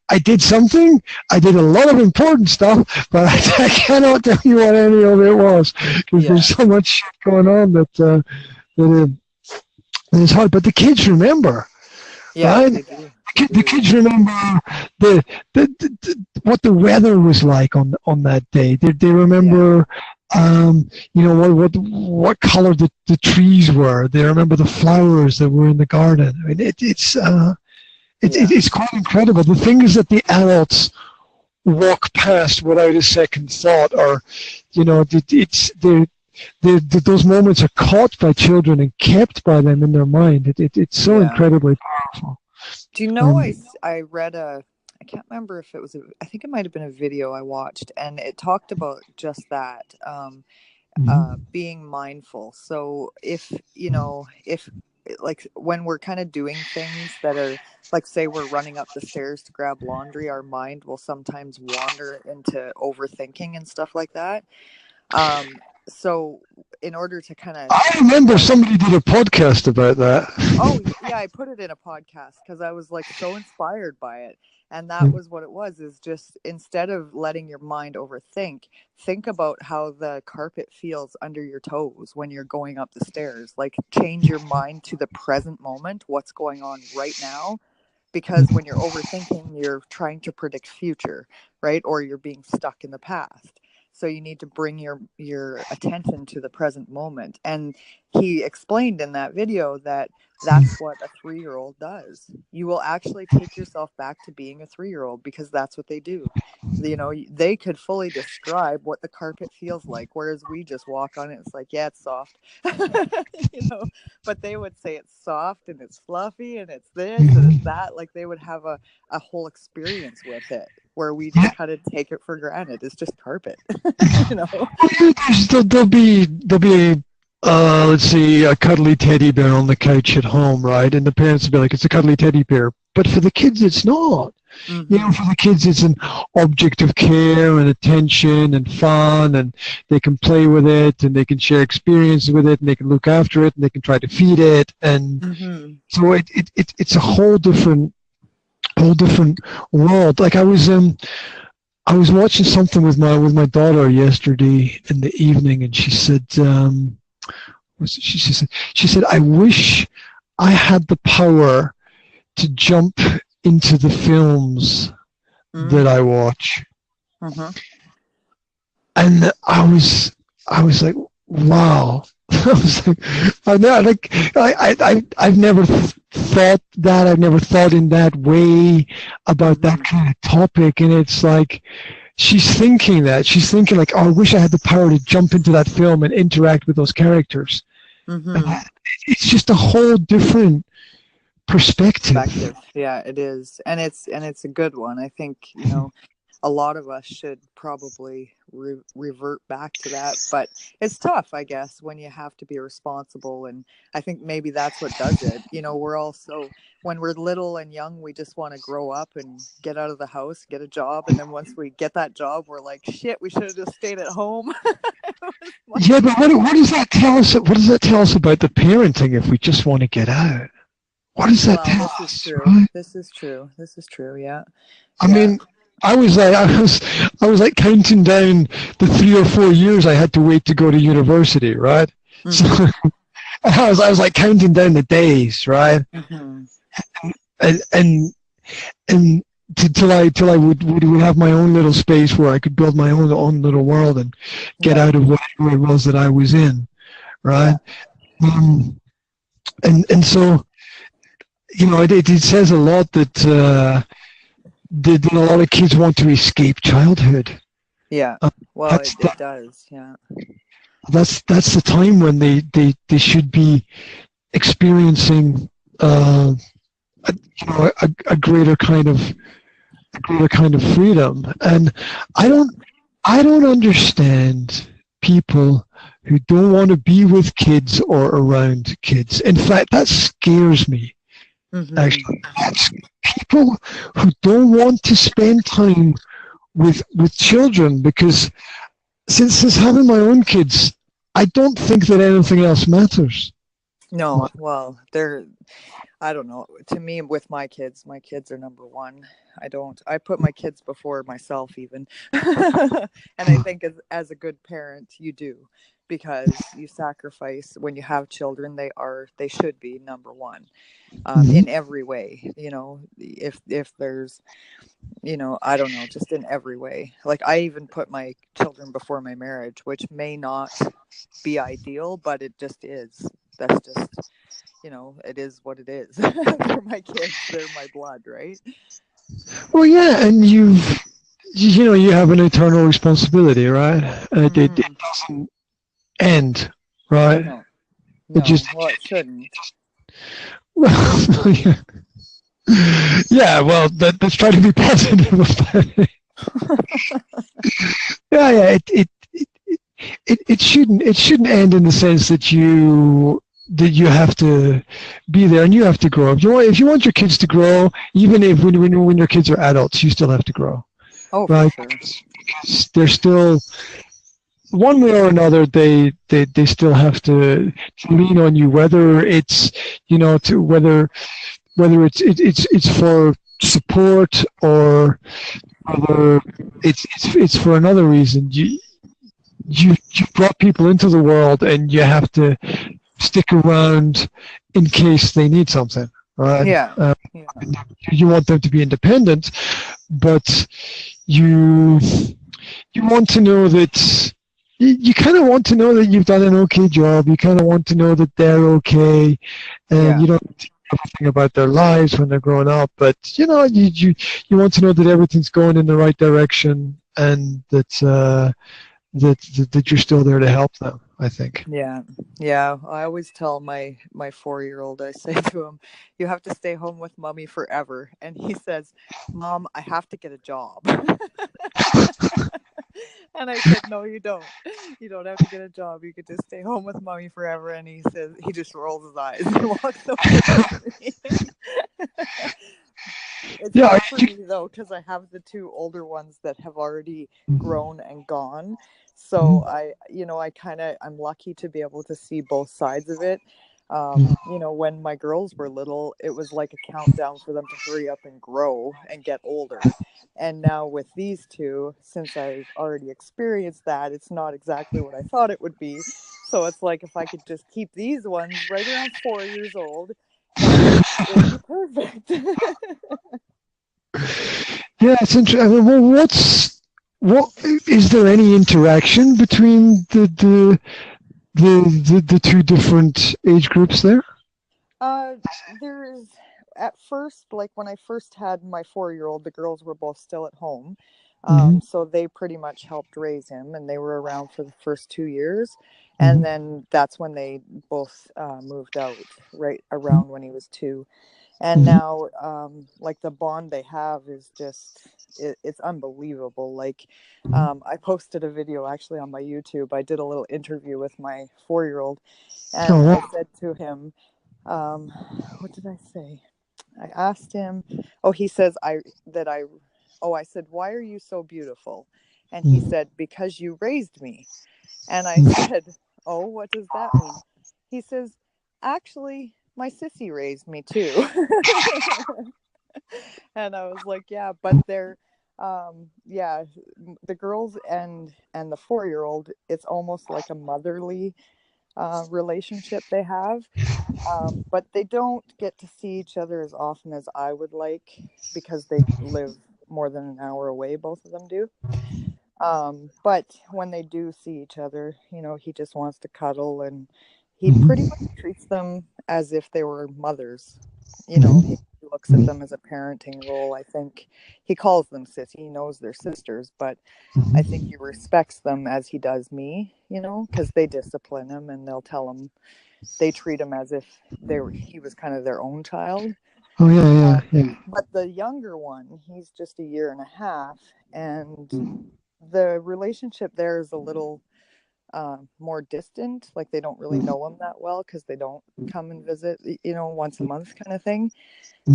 I did something. I did a lot of important stuff, but I cannot tell you what any of it was, because there's so much shit going on that it's hard. But the kids remember, right? The kids remember what the weather was like on that day. They remember, what color the trees were. They remember the flowers that were in the garden. I mean, it's quite incredible. The things that the adults walk past without a second thought, or those moments are caught by children and kept by them in their mind. It's so incredibly powerful. Do you know, I read I can't remember if it was, I think it might have been a video I watched, and it talked about just that, being mindful. So if like when we're kind of doing things that are, like, say we're running up the stairs to grab laundry, our mind will sometimes wander into overthinking and stuff like that. So in order to kind of... I remember somebody did a podcast about that. Oh, yeah, I put it in a podcast because I was, like, so inspired by it. And that was what it was, is just, instead of letting your mind overthink, think about how the carpet feels under your toes when you're going up the stairs. Like, change your mind to the present moment, what's going on right now. Because when you're overthinking, you're trying to predict future, right? Or you're being stuck in the past. So you need to bring your attention to the present moment. And he explained in that video that that's what a 3-year-old does. You will actually take yourself back to being a 3-year-old, because that's what they do. They could fully describe what the carpet feels like, whereas we just walk on it. It's like, yeah, it's soft, but they would say it's soft and it's fluffy and it's this and it's that. Like, they would have a whole experience with it, where we just kind of take it for granted. It's just carpet. There'll be let's see, a cuddly teddy bear on the couch at home, right? And the parents will be like, it's a cuddly teddy bear. But for the kids, it's not. Mm-hmm. For the kids, it's an object of care and attention and fun, and they can play with it, and they can share experiences with it, and they can look after it, and they can try to feed it. And so it's a whole different world. Like, I was watching something with my daughter yesterday in the evening, and she said, she said, I wish I had the power to jump into the films that I watch. And I was like, wow. I was like, I've never thought that. I've never thought in that way about that kind of topic. And it's like, she's thinking like, oh, I wish I had the power to jump into that film and interact with those characters. It's just a whole different perspective. Yeah, it is. And it's a good one. I think, a lot of us should probably revert back to that, but it's tough, I guess, when you have to be responsible. And I think maybe that's what does it. We're also, when we're little and young, we just want to grow up and get out of the house, get a job. And then once we get that job, we're like, shit, we should have just stayed at home. Yeah, but what does that tell us? What does that tell us about the parenting if we just want to get out? What does that tell us? Right? This is true. Yeah. I mean, I was like counting down the 3 or 4 years I had to wait to go to university, right? So I was like counting down the days, right? And till I would have my own little space where I could build my own little world and get Yeah. out of whatever it was that I was in, right? Yeah. And so, it says a lot that a lot of kids want to escape childhood. Yeah. Well, That's it does. Yeah. that's the time when they should be experiencing a, a greater kind of freedom. And I Yeah. don't understand people who don't want to be with kids or around kids. In fact, that scares me. Actually, that's people who don't want to spend time with children, because since having my own kids, I don't think that anything else matters. No, well, I don't know. To me, with my kids are number one. I put my kids before myself even. And I think as a good parent, you do, because you sacrifice when you have children. They should be number one, Mhm. in every way. If there's, I don't know, just in every way. Like, I even put my children before my marriage, which may not be ideal, but it just is. That's just, it is what it is. They're my kids, they're my blood, right? Well, yeah, and you have an eternal responsibility, right? It Mm-hmm. doesn't end, right? No, It just no. Well, it shouldn't. well, yeah. Yeah, well, let's try to be positive about it. Yeah, yeah. It shouldn't end in the sense that you have to be there and you have to grow. If you want your kids to grow, even if when your kids are adults, you still have to grow, Oh, for right? sure. Because they're still, one way or another, they still have to lean on you, whether it's to whether it's for support, or whether it's for another reason. You brought people into the world, and you have to stick around in case they need something, right? Yeah. Yeah. You want them to be independent, but you you want to know that you kind of want to know that you've done an okay job. You kind of want to know that they're okay, and Yeah. you don't know everything about their lives when they're growing up. But you want to know that everything's going in the right direction, and that you're still there to help them, I think. Yeah. Yeah. I always tell my 4-year-old, I say to him, "You have to stay home with mommy forever." And he says, "Mom, I have to get a job." And I said, "No, you don't. You don't have to get a job. You could just stay home with mommy forever." And he just rolls his eyes and walks away from me. It's Yeah, hard for me though, because I have the two older ones that have already grown and gone. So I'm lucky to be able to see both sides of it. When my girls were little, it was like a countdown for them to hurry up and grow and get older. And now with these two, since I've already experienced that, it's not exactly what I thought it would be. So it's like, if I could just keep these ones right around 4 years old, then it'd be perfect. yeah, it's interesting. I mean, well, what is there any interaction between the two different age groups there? There's at first, like when I first had my 4-year-old, the girls were both still at home. Hmm. So they pretty much helped raise him, and they were around for the first 2 years. And Hmm. then that's when they both moved out, right around when he was 2. And Hmm. now, like, the bond they have is just, it's unbelievable. Like, I posted a video actually on my YouTube. I did a little interview with my 4-year-old, and Oh, I wow. said to him, um, what did I say? I asked him, oh, he says, I said, "Why are you so beautiful?" And he Mm. said, "Because you raised me." And I Mm. said, "Oh, what does that mean?" He says, "Actually, my sissy raised me too." And I was like, "Yeah, but yeah, the girls and the 4-year-old, it's almost like a motherly relationship they have. But they don't get to see each other as often as I would like, because they live more than an hour away, both of them do. But when they do see each other, he just wants to cuddle, and he pretty much treats them as if they were mothers. He looks at them as a parenting role. I think he calls them sis. He knows they're sisters, but I think he respects them as he does me, because they discipline him, and they'll tell him, they treat him as if he was kind of their own child. Oh, yeah. But the younger one, he's just a year and a half, and the relationship there is a little more distant. Like, they don't really know him that well, because they don't come and visit, once a month kind of thing.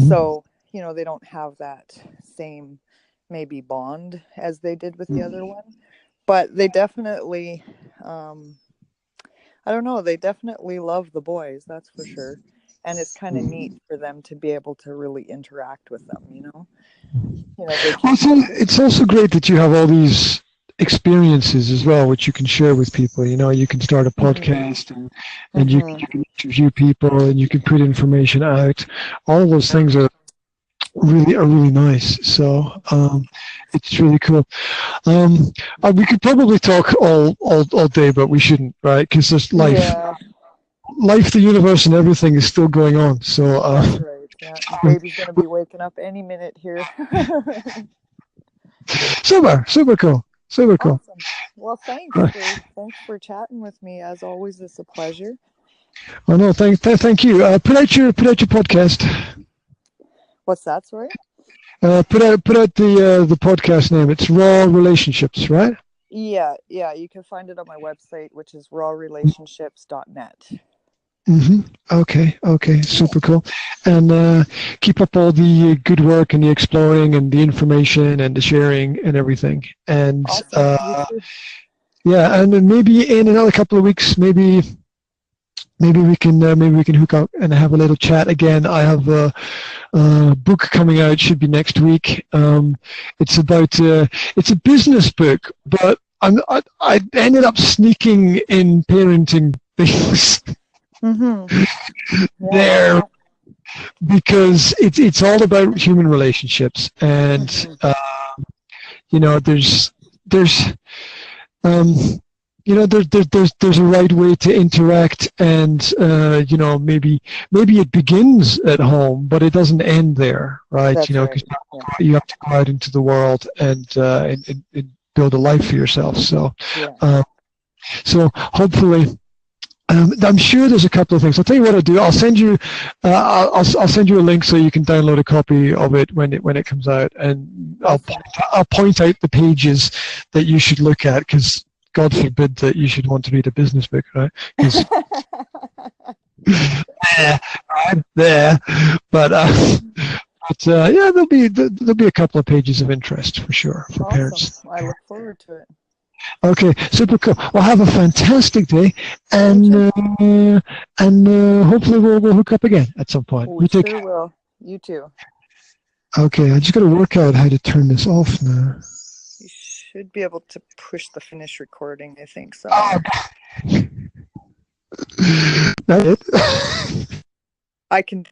So, they don't have that same maybe bond as they did with the other one. But they definitely, I don't know, they definitely love the boys, that's for sure. And it's kind of neat for them to be able to really interact with them, It's also great that you have all these experiences as well, which you can share with people. You can start a podcast, and you can interview people, and you can put information out. All of those things are really nice. So it's really cool. We could probably talk all day, but we shouldn't, right? Because there's life. Yeah. Life, the universe, and everything is still going on. So that's right. Yeah, baby's gonna be waking up any minute here. Super cool. Awesome. Well, thanks for chatting with me. As always, it's a pleasure. Oh no, thank you. Put out your podcast. What's that? Sorry. Put out the podcast name. It's Raw Relationships, right? Yeah. You can find it on my website, which is rawrelationships.net. Okay, super cool. And keep up all the good work and the exploring and the information and the sharing and everything. And awesome. And then maybe in another couple of weeks, maybe we can hook up and have a little chat again. I have a book coming out, should be next week. It's about it's a business book, but I ended up sneaking in parenting things. There, because it's all about human relationships, and there's a right way to interact, and maybe it begins at home, but it doesn't end there, right? That's because you have to go out into the world and build a life for yourself. So so hopefully. I'm sure there's a couple of things. I'll tell you what I'll do. I'll send you. I'll send you a link so you can download a copy of it when it comes out, and I'll point out the pages that you should look at, because God forbid that you should want to read a business book, right? There. But there'll be a couple of pages of interest for sure for parents. I look forward to it. Okay, super cool. Well, have a fantastic day, and hopefully we'll hook up again at some point. We sure will. You too. Okay, I just got to work out how to turn this off now. You should be able to push the finish recording. I think so. That's it. I can.